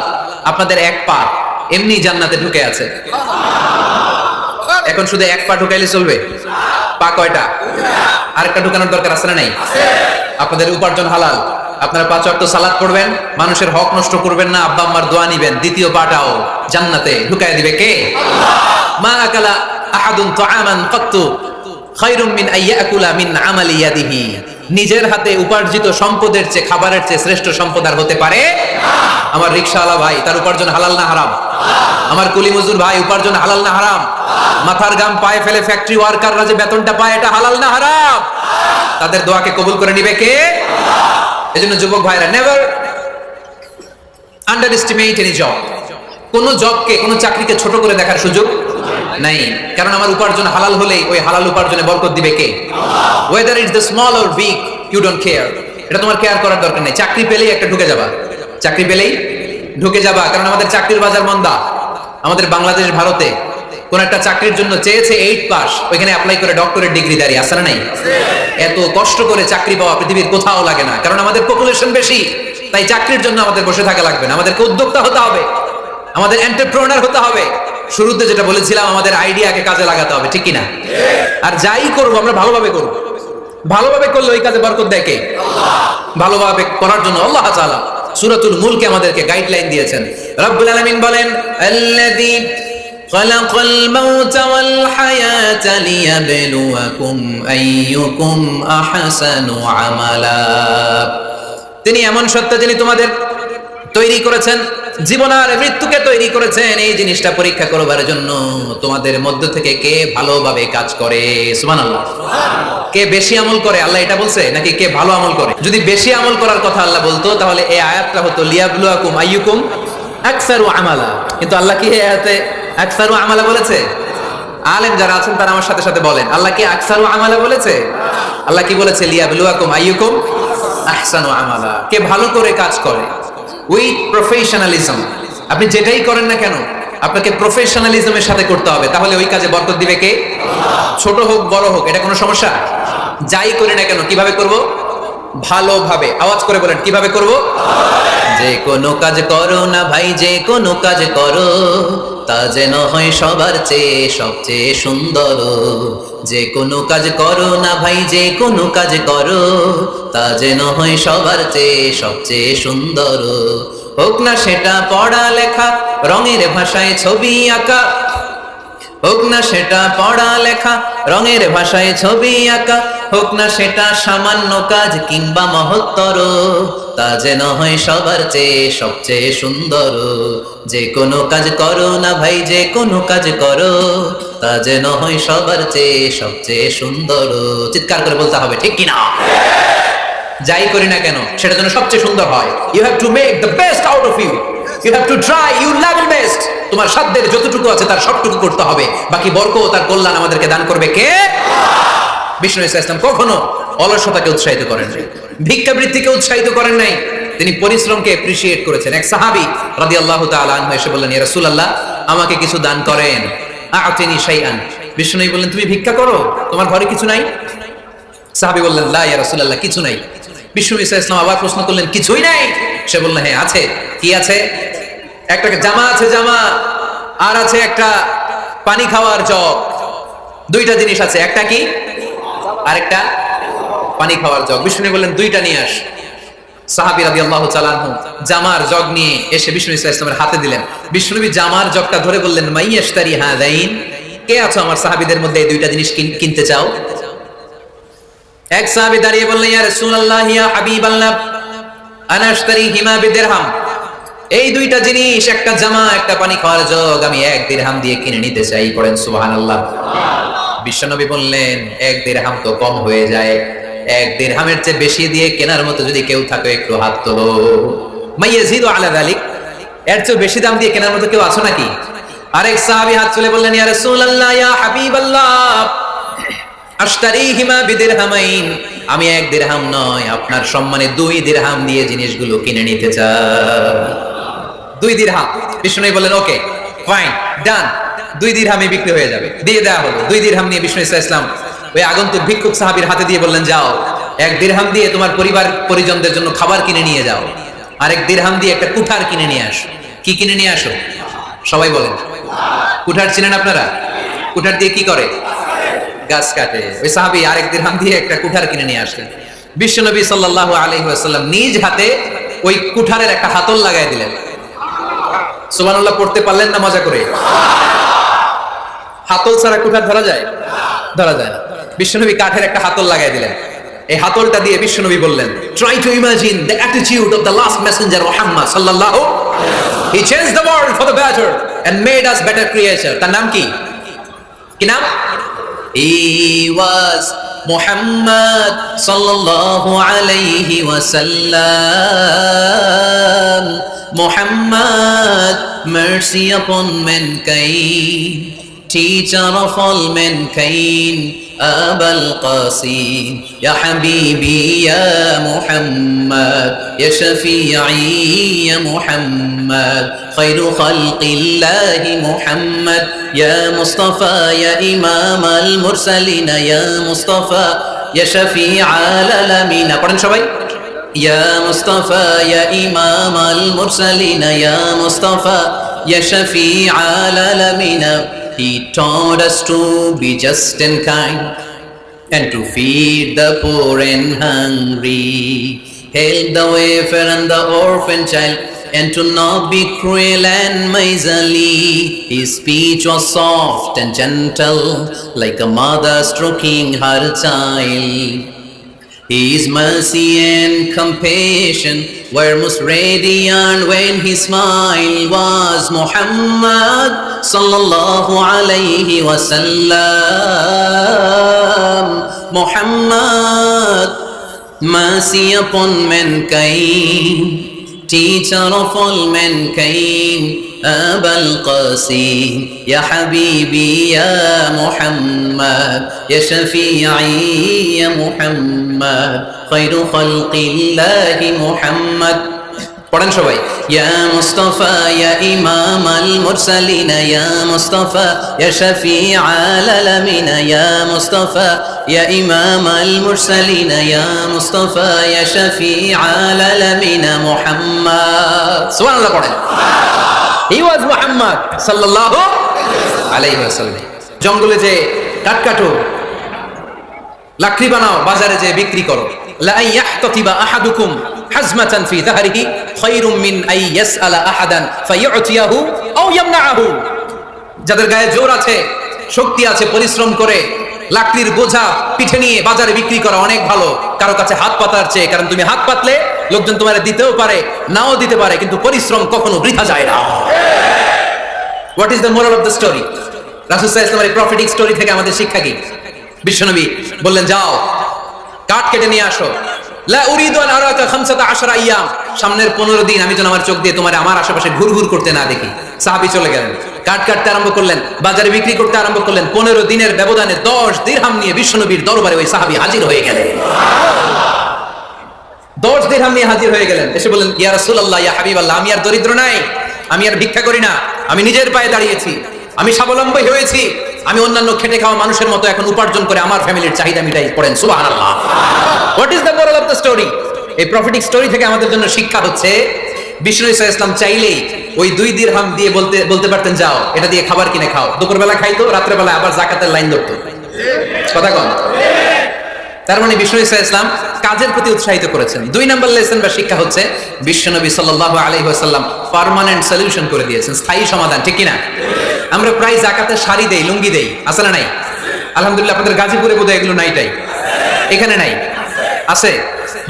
আপনাদের এক পা এমনি জান্নাতে ঢুকে আছে। এখন শুধু এক পা ঢুকাইলে চলবে? পা কয়টা? আরেকটা ঢুকানোর দরকার আছে না নাই? আপনাদের উপার্জন হালাল, আপনারা 5 ওয়াক্ত সালাত পড়বেন, মানুষের হক নষ্ট করবেন না, আব্বা আম্মার দোয়া নিবেন, দ্বিতীয় পাটাও জান্নাতে ঢুকায় দিবে কে? মা আকালা আহাদুন তুআমান কাত্তু খায়রুম মিন আইয়াকুলা মিন আমালি ইয়াদিহি। নিজের হাতে উপার্জিত সম্পদের চেয়ে, খাবারের চেয়ে শ্রেষ্ঠ সম্পদ আর হতে পারে না। আমার রিকশাওয়ালা ভাই, তার উপার্জন হালাল না হারাম? আমার কুলি মজুর ভাই, উপার্জন হালাল না হারাম? মাথার গাম পায়ে ফেলে ফ্যাক্টরি ওয়ার্কাররা যে বেতনটা পায়, এটা হালাল না হারাম? তাদের দোয়াকে কবুল করে নিবে কে? এজন্য যুবক ভাইরা, never under estimate any job. কোন জবকে, কোন চাকরিকে ছোট করে দেখার সুযোগ নাই। কারণ আমার উপার্জন হালাল হলেই ওই হালাল উপার্জনে বরকত দিবে কে? Whether it's the small or big, you don't care. এটা তোমার কেয়ার করার দরকার নেই। চাকরি পেলেই একটা ঢুকে যাবা, চাকরি পেলেই ঢুকে যাবা। কারণ আমাদের চাকরির বাজার মন্দা। আমাদের বাংলাদেশ, ভারতে কোন একটা চাকরির জন্য চেয়েছে 8 পাস, ওইখানে অ্যাপ্লাই করে ডক্টরেট ডিগ্রি দাঁড়িয়ে আসে না নাই? এত কষ্ট করে চাকরি পাওয়া পৃথিবীর কোথাও লাগে না। কারণ আমাদের পপুলেশন বেশি, তাই চাকরির জন্য আমাদের বসে থাকা লাগবে না। আমাদেরকে উদ্যোক্তা হতে হবে, আমাদের এন্টারপ্রেনার হতে হবে। শুরুতে যেটা বলেছিলাম, আমাদের আইডিয়াকে কাজে লাগাতে হবে, ঠিক কিনা? আর যাই করবো আমরা ভালোভাবে করব। ভালোভাবে করলে ওই কাজে বরকত দেয় কে? ভালোভাবে করার জন্য আল্লাহ তাআলা সূরাতুল মুলকে আমাদেরকে গাইডলাইন দিয়েছেন। রব্বুল আলামিন বলেন, আল্লাযী খালাকাল মাউতা ওয়াল হায়াতা লিয়াবলুয়াকুম আইয়ুকুম আহসানু আমালা। তিনি এমন সত্য যিনি তোমাদের তৈরি করেছেন, জীবন আর মৃত্যুকে তৈরি করেছেন এই জিনিসটা পরীক্ষা করবার জন্য। তোমাদের মধ্য থেকে কে ভালোভাবে কাজ করে? সুবহানাল্লাহ। কে বেশি আমল করে? আল্লাহ এটা বলছে নাকি কে ভালো আমল করে? যদি বেশি আমল করার কথা আল্লাহ বলতো, তাহলে এই আয়াতটা হতো লিয়াবলুয়াকুম আইয়ুকুম আকসারু আমালা। কিন্তু আল্লাহ কি এই আয়াতে আকসারু আমালা বলেছে? আলেম যারা আছেন তারা আমার সাথে সাথে বলেন, আল্লাহ কি আকসারু আমালা বলেছে? আল্লাহ কি বলেছে? লিয়াবলুয়াকুম আইয়ুকুম আহসানু আমালা। কে ভালো করে কাজ করে, উইথ প্রফেশনালিজম। আপনি যেটাই করেন না কেন, আপনাকে প্রফেশনালিজমের সাথে করতে হবে, তাহলে ওই কাজে বরকত দিবে কে? ছোট হোক বড় হোক, এটা কোনো সমস্যা? যাই করি না কেন কিভাবে করব? ভালোভাবে। আওয়াজ করে বলেন, কিভাবে করব? যে কোনো কাজ করো না ভাই, যে কোনো কাজ করো, তা যেন হয় সবার চেয়ে সবচেয়ে সুন্দর। যে কোনো কাজ করো না ভাই, যে কোনো কাজ করো, তা যেন হয় সবার চেয়ে সবচেয়ে সুন্দর। হোক না সেটা পড়া লেখা, রঙের ভাষায় ছবি আঁকা, হোক না সেটা পড়া লেখা, রঙের ভাষায় ছবি আঁকা, হোক না সেটা সামান্য কাজ কিংবা মহত্তর, তা যেন হয় সবার চেয়ে সবচেয়ে সুন্দর। যে কোনো কাজ করো না ভাই, যে কোনো কাজ করো, তা যেন হয় সবার চেয়ে সবচেয়ে সুন্দর। চিৎকার করে বলতে হবে, ঠিক কিনা? যাই করি না কেন সেটা যেন সবচেয়ে সুন্দর হয়। You have to make the best out of you, you have to try your level best. তোমার সাধ্যের যতটুকু আছে তার সবটুকু করতে হবে। বাকি বরকত আর কল্যাণ আমাদেরকে দান করবে কে? বিষ্ণু ইসলাম কখনো অলসতাকে উৎসাহিত করেন নাই, ভিক্ষাবৃত্তিকে উৎসাহিত করেন নাই। তিনি পরিশ্রমকে এপ্রিশিয়েট করেছেন। এক সাহাবী রাদিয়াল্লাহু তাআলা আনহু এসে বললেন, ইয়া রাসূলুল্লাহ, আমাকে কিছু দান করেন। আ'তিনি শাইআন। বিষ্ণু বললেন, তুমি ভিক্ষা করো, তোমার ঘরে কিছু নাই? সাহাবী বললেন, লা ইয়া রাসূলুল্লাহ, কিছু নাই। বিষ্ণু ইসলাম আবার প্রশ্ন করলেন, কিছুই নাই? সে বললেন, হ্যাঁ আছে। কি আছে? একটা জামা আছে, জামা, আর আছে একটা পানি খাওয়ার জগ। দুইটা জিনিস আছে, একটা কি আর একটা পানি খাওয়ার জগ। বিষ্ণু বললেন দুইটা নিয়ে আস। সাহাবী রাদিয়াল্লাহু তাআলা আনহু জামার জগ নিয়ে এসে বিষ্ণু সাল্লাল্লাহু আলাইহি ওয়াসাল্লামের হাতে দিলেন। বিষ্ণুনবী জামার জগটা ধরে বললেন, মাইয়াশতারি হাযাইন, কে আছো আমার সাহাবীদের মধ্যে এই দুইটা জিনিস কিনতে চাও? এক সাহাবী দাঁড়িয়ে বললেন, ইয়া রাসূলুল্লাহ, ইয়া হাবিবাল্লাহ, আনা আশতারিহিমা বিদিরহাম। এই দুইটা জিনিস, একটা জামা, একটা পানি খাওয়ার জগ, আমি 1 দিরহাম দিয়ে কিনে নিতে চাই। পড়েন সুবহানাল্লাহ। বিশ্বনবী বললেন, 1 দিরহাম তো কম হয়ে যায়, 1 দিরহামের চেয়ে বেশি দিয়ে কেনার মতো যদি কেউ থাকে একটু হাত তোলো। মাইয়াজিদু আলা যালিক, এর চেয়ে বেশি দাম দিয়ে কেনার মতো কেউ আছো নাকি? আরেক সাহাবী হাত তুলে বললেন, ইয়া রাসূলুল্লাহ, ইয়া হাবিবাল্লাহ, আশতারিহিমা বিদিরহামাইন, আমি 1 দিরহাম নয়, আপনার সম্মানে 2 দিরহাম দিয়ে জিনিসগুলো কিনে নিতে চাই। 2 দিরহাম। বিষ্ণু বললেন, ওকে ফাইন, ডান, 2 দিরহামে বিক্রি হয়ে যাবে। দিয়ে দেওয়া হলো। 2 দিরহাম নিয়ে বিষ্ণু ইসলাম ওই আগন্তুক ভিক্ষুক সাহাবীর হাতে দিয়ে বললেন, যাও, 1 দিরহাম দিয়ে তোমার পরিবার পরিজনদের জন্য খাবার কিনে নিয়ে যাও, আর 1 দিরহাম দিয়ে একটা কুঠার কিনে নিয়ে আসো। কি কিনে নিয়ে আসো? সবাই বলেন। কুঠার চিনেন আপনারা? কুঠার দিয়ে কি করে? গাছ কাটে। ওই সাহাবী আর 1 দিরহাম দিয়ে একটা কুঠার কিনে নিয়ে আসলেন। বিশ্বনবী সাল্লাল্লাহু আলাইহি ওয়াসাল্লাম নিজ হাতে ওই কুঠারের একটা হাতল লাগাই দিলেন। সুবহানাল্লাহ পড়তে পারলেন না মজা করে? হাতল ছাড়া কুঠার ধরা যায়? ধরা যায় না। বিশ্বনবী কাঠের একটা হাতল লাগাই দিলেন। এই হাতলটা দিয়ে বিশ্বনবী বললেন, try to imagine the attitude of the last messenger Muhammad সাল্লাল্লাহু, he changed the world for the better and made us better creature. তার নাম কি? কি নাম? He was Muhammad sallallahu alayhi wa sallam. Muhammad, mercy upon mankind, teacher of all mankind. Abul Qasim, ya Habibi, ya Muhammad, ya Shafi'i, ya Muhammad, khairu khalqillahi Muhammad, ya Mustafa, ya Imam al-Mursalin, ya Mustafa, ya Shafi'al alamin. Pardon সবাই, ya Mustafa, ya Imam al-Mursalin, ya Mustafa, ya Shafi'al alamin. He taught us to be just and kind, and to feed the poor and hungry, help the wafer and the orphan child, and to not be cruel and miserly. His speech was soft and gentle, like a mother stroking her child. His mercy and compassion were most radiant when his smile was. Muhammad sallallahu alayhi wa sallam. Muhammad, mercy upon mankind, teacher of all mankind. Abul Qasim, ya Habibi, ya Muhammad, ya Shafi'i, ya Muhammad, khairu khalqillahi Muhammad. পড়েন সবাই, ya Mustafa, ya Imam al-Mursalin, ya Mustafa, ya Shafi'al alamin, ya Mustafa, ya Imam al-Mursalin, ya Mustafa, ya Shafi'al alamin. Muhammad, সুবহানাল্লাহ পড়েন। He was Muhammad sallallahu alayhi wa sallam. জঙ্গলে যে কাঠ কাটো, লাকড়ি বানাও, বাজারে যে বিক্রি করো। লা ইয়াহতাতিবা আহাদুকুম হাজমাতান ফি যাহরিহি খায়রুম মিন আই ইয়াসআলা আহাদান ফায়ু'তিয়াহু আও ইয়ামনাহু। যাদের গায়ে জোর আছে, শক্তি আছে, পরিশ্রম করে লাকড়ির বোঝা পিঠে নিয়ে বাজারে বিক্রি করা অনেক ভালো কারো কাছে হাত পাতার চেয়ে। কারণ তুমি হাত পাতলে লোকজন তোমার দিতেও পারে, নাও দিতে পারে, কিন্তু পরিশ্রম কখনো বৃথা যায় না। What is the moral of the story? রাসূল সাল্লাল্লাহু আলাইহি ওয়াসাল্লামের প্রফেটিক স্টোরি থেকে আমাদের শিক্ষা কি? বিশ্বনবী বললেন, যাও কাঠ কেটে নিয়ে আসো। লা উরিদু আন আরাকা 15 আইয়াম, সামনের 15 দিন আমি যেন আমার চোখ দিয়ে তোমার আমার আশেপাশে ঘুরঘুর করতে না দেখি। সাহাবী চলে গেলেন, কাঠ কাটতে আরম্ভ করলেন, বাজারে বিক্রি করতে আরম্ভ করলেন। 15 দিনের ব্যবধানে 10 দিরহাম নিয়ে বিশ্বনবীর দরবারে ওই সাহাবী হাজির হয়ে গেলেন। 10 দিরহাম নিয়ে হাজির হয়ে গেলেন। এসে বললেন, ইয়া রাসূলুল্লাহ, ইয়া হাবিবাল্লাহ, আমি আর দরিদ্র নাই, আমি আর ভিক্ষা করি না, আমি নিজের পায়ে দাঁড়িয়েছি, আমি স্বাবলম্বী হয়েছি, আমি অন্যান্য খেটে খাওয়া মানুষের মতো এখন উপার্জন করে আমার ফ্যামিলির চাহিদা মিটাই। পড়েন সুবহানাল্লাহ। What is the moral of the story? এই প্রফেটিক স্টোরি থেকে আমাদের জন্য শিক্ষা হচ্ছে, বিষ্ণু ইসা ইসলাম চাইলেই ওই 2 দিরহাম দিয়ে বলতে পারতেন যাও এটা দিয়ে খাবার কিনে খাও, দুপুরবেলা খাইতো, রাত্রেবেলা আবার যাকাতের লাইন ধরতো। কথা কন। তার মানে বিষ্ণু ইসা ইসলাম কাজের প্রতি উৎসাহিত করেছেন। 2 নম্বর লেসন বা শিক্ষা হচ্ছে বিশ্বনবী সাল্লাল্লাহু আলাইহি ওয়াসাল্লাম পার্মানেন্ট সলিউশন করে দিয়েছেন, স্থায়ী সমাধান, ঠিক কিনা? আমরা প্রায় যাকাতের শাড়ি দেই, লুঙ্গি দেই, আছে না নাই? আলহামদুলিল্লাহ আপনাদের গাজীপুরে বোধহয় এগুলো নাইটাই, এখানে নাই, আছে?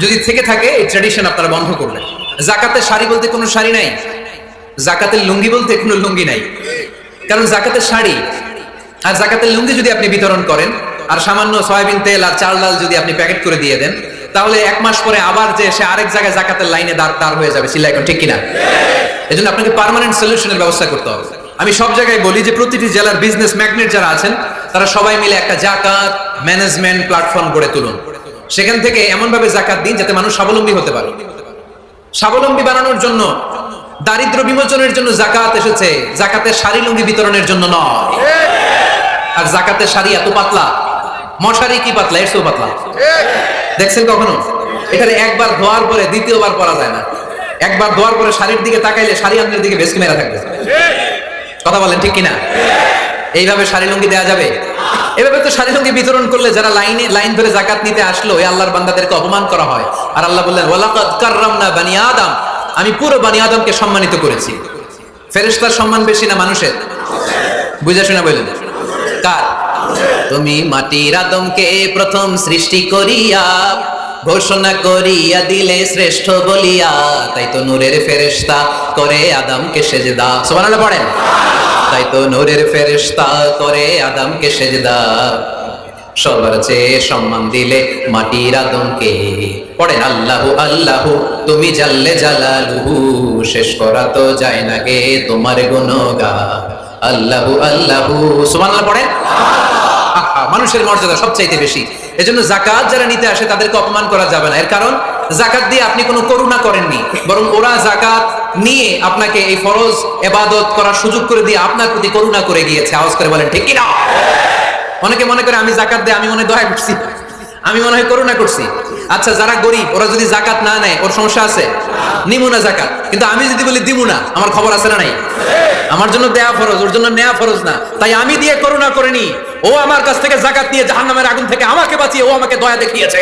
যদি থেকে থাকে এই ট্র্যাডিশন আপনারা বন্ধ করবেন। যাকাতের শাড়ি বলতে কোনো শাড়ি নাই, যাকাতের লুঙ্গি বলতে কোনো লুঙ্গি নাই। কারণ যাকাতের শাড়ি আর যাকাতের লুঙ্গি যদি আপনি বিতরণ করেন আর সামান্য সয়াবিন তেল আর চাল ডাল যদি আপনি প্যাকেট করে দিয়ে দেন, তাহলে 1 মাস পরে আবার যে সে আরেক জায়গায় যাকাতের লাইনে দাঁড় হয়ে যাবে। চিল্লা এখন ঠিক কিনা? এজন্য আপনাকে পার্মানেন্ট সলিউশনের ব্যবস্থা করতে হবে। আমি সব জায়গায় বলি যে প্রতিটি জেলার বিজনেস ম্যাগনেট যারা আছেন তারা সবাই মিলে একটা যাকাত ম্যানেজমেন্ট প্ল্যাটফর্ম গড়ে তুলুন। সেখান থেকে এমন ভাবে যাকাত দিন যাতে মানুষ স্বাবলম্বী হতে পারে। স্বাবলম্বী বানানোর জন্য, দারিদ্র বিমোচনের জন্য যাকাত এসেছে, যাকাতের শাড়ি লুঙ্গি বিতরণের জন্য নয়। আর যাকাতের শাড়ি এত পাতলা, মশারি কি পাতলা, এর চেয়েও পাতলা। দেখছেন কখনো? এখানে একবার ধোয়ার পরে দ্বিতীয়বার পরা যায় না। একবার ধোয়ার পরে শাড়ির দিকে তাকাইলে শাড়ি আপনার দিকে বেশি মেরা থাকবে। কথা বলেন ঠিক কিনা? এইভাবে শাড়ি লুঙ্গি দেওয়া যাবে? এভাবে তো শাড়ি লুঙ্গি বিতরণ করলে যারা লাইন ধরে যাকাত নিতে আসলো ওই আল্লাহর বান্দাদেরকে অপমান করা হয়। আর আল্লাহ বললেন ওয়ালাকাদ কাররামনা বানি আদম, আমি পুরো বানি আদমকে সম্মানিত করেছি। ফেরেশতার সম্মান বেশি না মানুষের? বুঝা শোনা বলেন কার? তুমি মাটির আদমকে প্রথম সৃষ্টি করিয়া ঘোষণা করিয়া দিলে শ্রেষ্ঠ বলিয়া, তাই তো নূরের ফেরেশতা করে আদমকে সেজদা। সুবহানাল্লাহ পড়েন। তাই তো নূরের ফেরেশতা করে আদমকে সেজদা, সবার চেয়ে সম্মান দিলে মাটির আদমকে। পড়েন আল্লাহু আল্লাহু তুমি জাল্লে জালালুহু, শেষ করা তো যায় না গে তোমার গুণগান। আল্লাহু আল্লাহু, সুবহানাল্লাহ পড়েন। মানুষের মর্যাদা সবচাইতে বেশি। এজন্য যাকাত যারা নিতে আসে তাদেরকে অপমান করা যাবে না। এর কারণ যাকাত দিয়ে আপনি কোনো করুণা করেননি, বরং ওরা যাকাত নিয়ে আপনাকে এই ফরজ ইবাদত করার সুযোগ করে দিয়ে আপনার প্রতি করুণা করে গিয়েছে। আওয়াজ করে বলেন ঠিক কি না? অনেকে মনে করে আমি যাকাত দেই, আমি মনে হয় দয়া করছি, আমি মনে হয় করুণা করছি। আচ্ছা যারা গরিব ওরা যদি যাকাত না নেয় ওর সমস্যা আছে? নিমু না যাকাত। কিন্তু আমি যদি বলি দিমু না, আমার খবর আছে না নাই? আমার জন্য দেয়া ফরজ, ওর জন্য নেয়া ফরজ না। তাই আমি দিয়ে করুণা করিনি, ও আমার কাছ থেকে যাকাত নিয়ে জাহান্নামের আগুন থেকে আমাকে বাঁচিয়ে ও আমাকে দয়া দেখিয়েছে।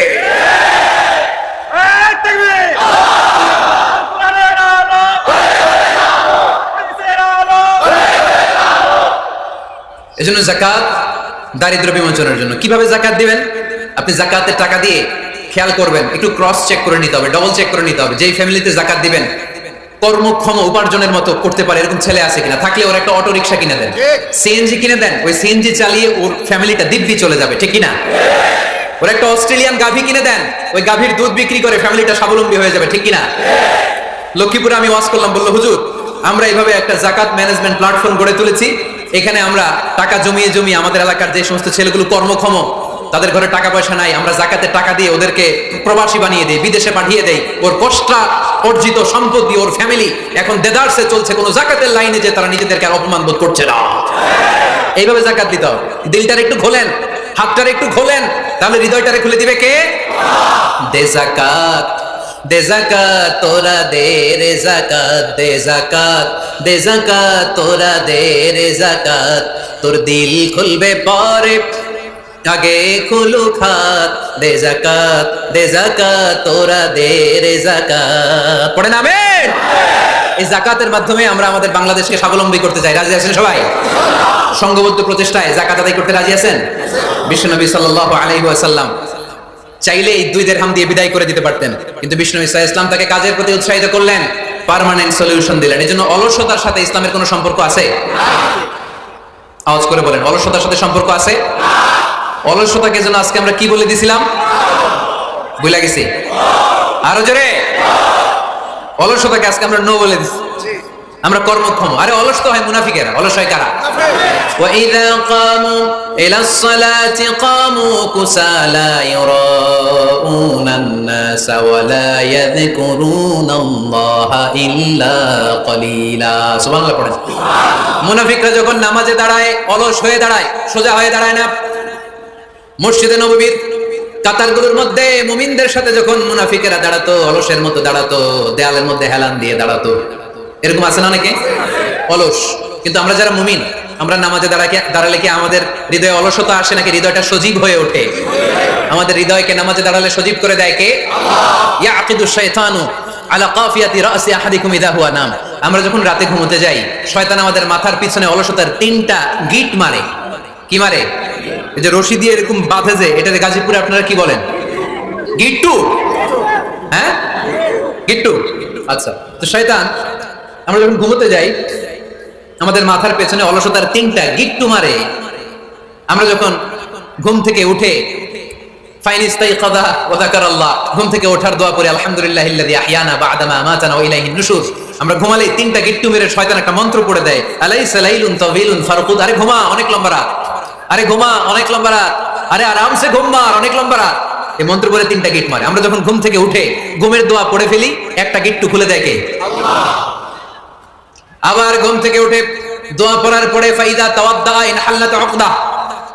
এজন্য যাকাত দারিদ্র বিমোচনের জন্য। কিভাবে যাকাত দিবেন? আপনি যাকাতের টাকা দিয়ে খেয়াল করবেন, একটু ক্রস চেক করে নিতে হবে, ডবল চেক করে নিতে হবে। যেই ফ্যামিলিতে যাকাত দিবেন কর্মক্ষম উপার্জনের মতো করতে পারে এরকম ছেলে আছে কিনা, থাকলে ওর একটা অটো রিকশা কিনে দেন, সিএনজি কিনে দেন, ওই সিএনজি চালিয়ে ওর ফ্যামিলিটা দিব্যি চলে যাবে, ঠিক কিনা? ওর একটা অস্ট্রেলিয়ান গাভী কিনে দেন, ওই গাভীর দুধ বিক্রি করে ফ্যামিলিটা স্বাবলম্বী হয়ে যাবে, ঠিক কিনা? লক্ষ্মীপুরে আমি ওয়াজ করলাম, বললো হুজুর আমরা এইভাবে একটা যাকাত ম্যানেজমেন্ট প্ল্যাটফর্ম গড়ে তুলেছি, এখানে আমরা টাকা জমিয়ে জমিয়ে আমাদের এলাকার যে সমস্ত ছেলেগুলো কর্মক্ষম, তাদের ঘরে টাকা পয়সা নাই, আমরা যাকাতের টাকা দিয়ে ওদেরকে প্রবাসী বানিয়ে দেই, বিদেশে পাঠিয়ে দেই। ওর কষ্টা অর্জিত সম্পত্তি, ওর ফ্যামিলি এখন দেদারসে চলছে, কোনো যাকাতের লাইনে যে তারা নিজেদেরকে আর অপমান বোধ করছে না। এইভাবে যাকাত দিতে হবে। দিলটার একটু খোলেন, হাতটার একটু খোলেন, তাহলে হৃদয়টারে খুলে দিবে কে? দে যাকাত, দে যাকাত তোরা দে রে যাকাত, দে যাকাত, দে যাকাত তোরা দে রে যাকাত, তোর দিল খুলবে পরে আগে খুলু খাত, দে যাকাত, দে যাকাত তোরা দে রে যাকাত। পড়েন আমিন। এই যাকাতের মাধ্যমে আমরা আমাদের বাংলাদেশকে স্বাবলম্বী করতে চাই। রাজি আছেন সবাই? সংঘবদ্ধ প্রচেষ্টায় যাকাত আদায় করতে রাজি আছেন? বিশ্বনবী সাল্লাল্লাহু আলাইহি ওয়াসাল্লাম চাইলে এই 2 দিরহাম দিয়ে বিদায় করে দিতে পারতেন, কিন্তু বিষ্ণু ঈসা ইসলাম তাকে কাজের প্রতি উৎসাহিত করলেন, পার্মানেন্ট সলিউশন দিলেন। এজন্য অলসতার সাথে ইসলামের কোনো সম্পর্ক আছে? আওয়াজ করে বলেন, অলসতার সাথে সম্পর্ক আছে? অলসতাকে যেন আজকে আমরা কি বলে দিছিলাম? ভুলে গেছি? আরো জোরে। অলসতাকে আজকে আমরা নো বলে দিছি। আমরা কর্মক্ষম। আরে অলস তো হয় মুনাফিকেরা, অলস হয় কারা? ওয়া ইযা কামু ইলাস সালাতি কামু কুসালা ইউরাউনান নাস ওয়া লা ইয়াযকুরুনাল্লাহা ইল্লা কলিলা। সুবহানাল্লাহ পড়েন। মুনাফিকরা যখন নামাজে দাঁড়ায় অলস হয়ে দাঁড়ায়, সোজা হয়ে দাঁড়ায় না। মসজিদে নববীর কাতারগুলোর মধ্যে মুমিনদের সাথে যখন মুনাফিকেরা দাঁড়াতো, অলসের মতো দাঁড়াতো, দেয়ালের মধ্যে হেলান দিয়ে দাঁড়াতো। এরকম আছে না অনেকে অলস? কিন্তু আমরা যারা মুমিন, আমরা নামাজে দাঁড়ালে কি আমাদের হৃদয়ে অলসতা আসে নাকি হৃদয়টা সজীব হয়ে ওঠে? আমাদের হৃদয়কে নামাজে দাঁড়ালে সজীব করে দেয় কে? ইয়াকিদুশ শাইতানু আলা কাফিয়াতি রাসি আহাদিকুম ইযা হুয়া নাম। আমরা যখন রাতে ঘুমোতে যাই, শয়তান আমাদের মাথার পিছনে অলসতার 3টা গিট মারে। কি মারে? এই যে রশি দিয়ে এরকম বাঁধে, যে এটাতে গাজীপুরে আপনারা কি বলেন? গিট্টু। হ্যাঁ, গিট্টু। আচ্ছা, তো শয়তান আমরা যখন ঘুমোতে যাই, আমাদের মাথার পেছনে অলসতার 3টা গিট্টু মারে। আমরা যখন ঘুম থেকে উঠে ফাইনিস্তাইকাযা ওয়া যাকারাল্লাহ, ঘুম থেকে ওঠার দোয়া পড়ি আলহামদুলিল্লাহিল্লাযী আহইয়ানা বা'দা মা আমাতানা ওয়া ইলাইহিন নুশুর। আমরা ঘুমালে 3টা গিট্টু মেরে শয়তান একটা মন্ত্র পড়ে দেয়, আলাইসা লাইলুন তাওয়িলুন ফারকুদ। আরে ঘুমা, অনেক লম্বা রাত। আরে ঘুমা, অনেক লম্বা রাত। আরে আরামসে ঘুম মার, অনেক লম্বা রাত। এই মন্ত্র পড়ে 3টা গিট মারে। আমরা যখন ঘুম থেকে উঠে ঘুমের দোয়া পড়ে ফেলি, একটা গিট্টু খুলে দেয় কে? আল্লাহ। আবার ঘুম থেকে উঠে দোয়া পড়ার পরে ফাইদা তাওয়াদ্দা ইন হাল্লাত উকদা,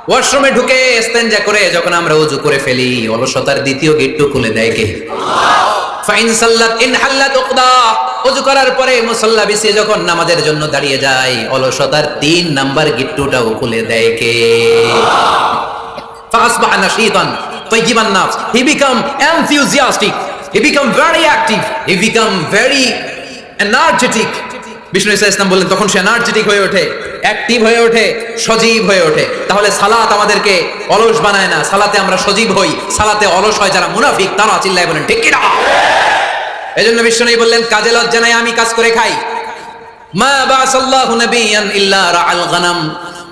ওয়াশরুমে ঢুকে ইস্তেনজা করে যখন আমরা ওযু করে ফেলি, অলসতার 2য় গিট্টু খুলে দেয় কে? আল্লাহ। ফাইন সাল্লাত ইন হাল্লাত উকদা, ওযু করার পরে মুসাল্লা বিছিয়ে যখন নামাজের জন্য দাঁড়িয়ে যায়, অলসতার 3 নাম্বার গিট্টুটাও খুলে দেয় কে? আল্লাহ। ফাসবাহা নাশীতান তাইয়িবান নাফস, হি বিকাম enthusiastic, হি বিকাম very active, হি বিকাম very energetic। বিষ্ণু ইসা ইসলাম বললেন তখন সে এনার্জেটিক হয়ে ওঠে, অ্যাক্টিভ হয়ে ওঠে, সজীব হয়ে ওঠে। তাহলে সালাত আমাদেরকে অলস বানায় না, সালাতে আমরা সজীব হই। সালাতে অলস হয় যারা মুনাফিক, তারা চিল্লায় বলেন ঠিক কি না? এজন্য বিষ্ণু বললেন কাজে লজ্জা নাই, আমি কাজ করে খাই। মা বাসাল্লাহু নাবিয়ান ইল্লা রাআল গানাম।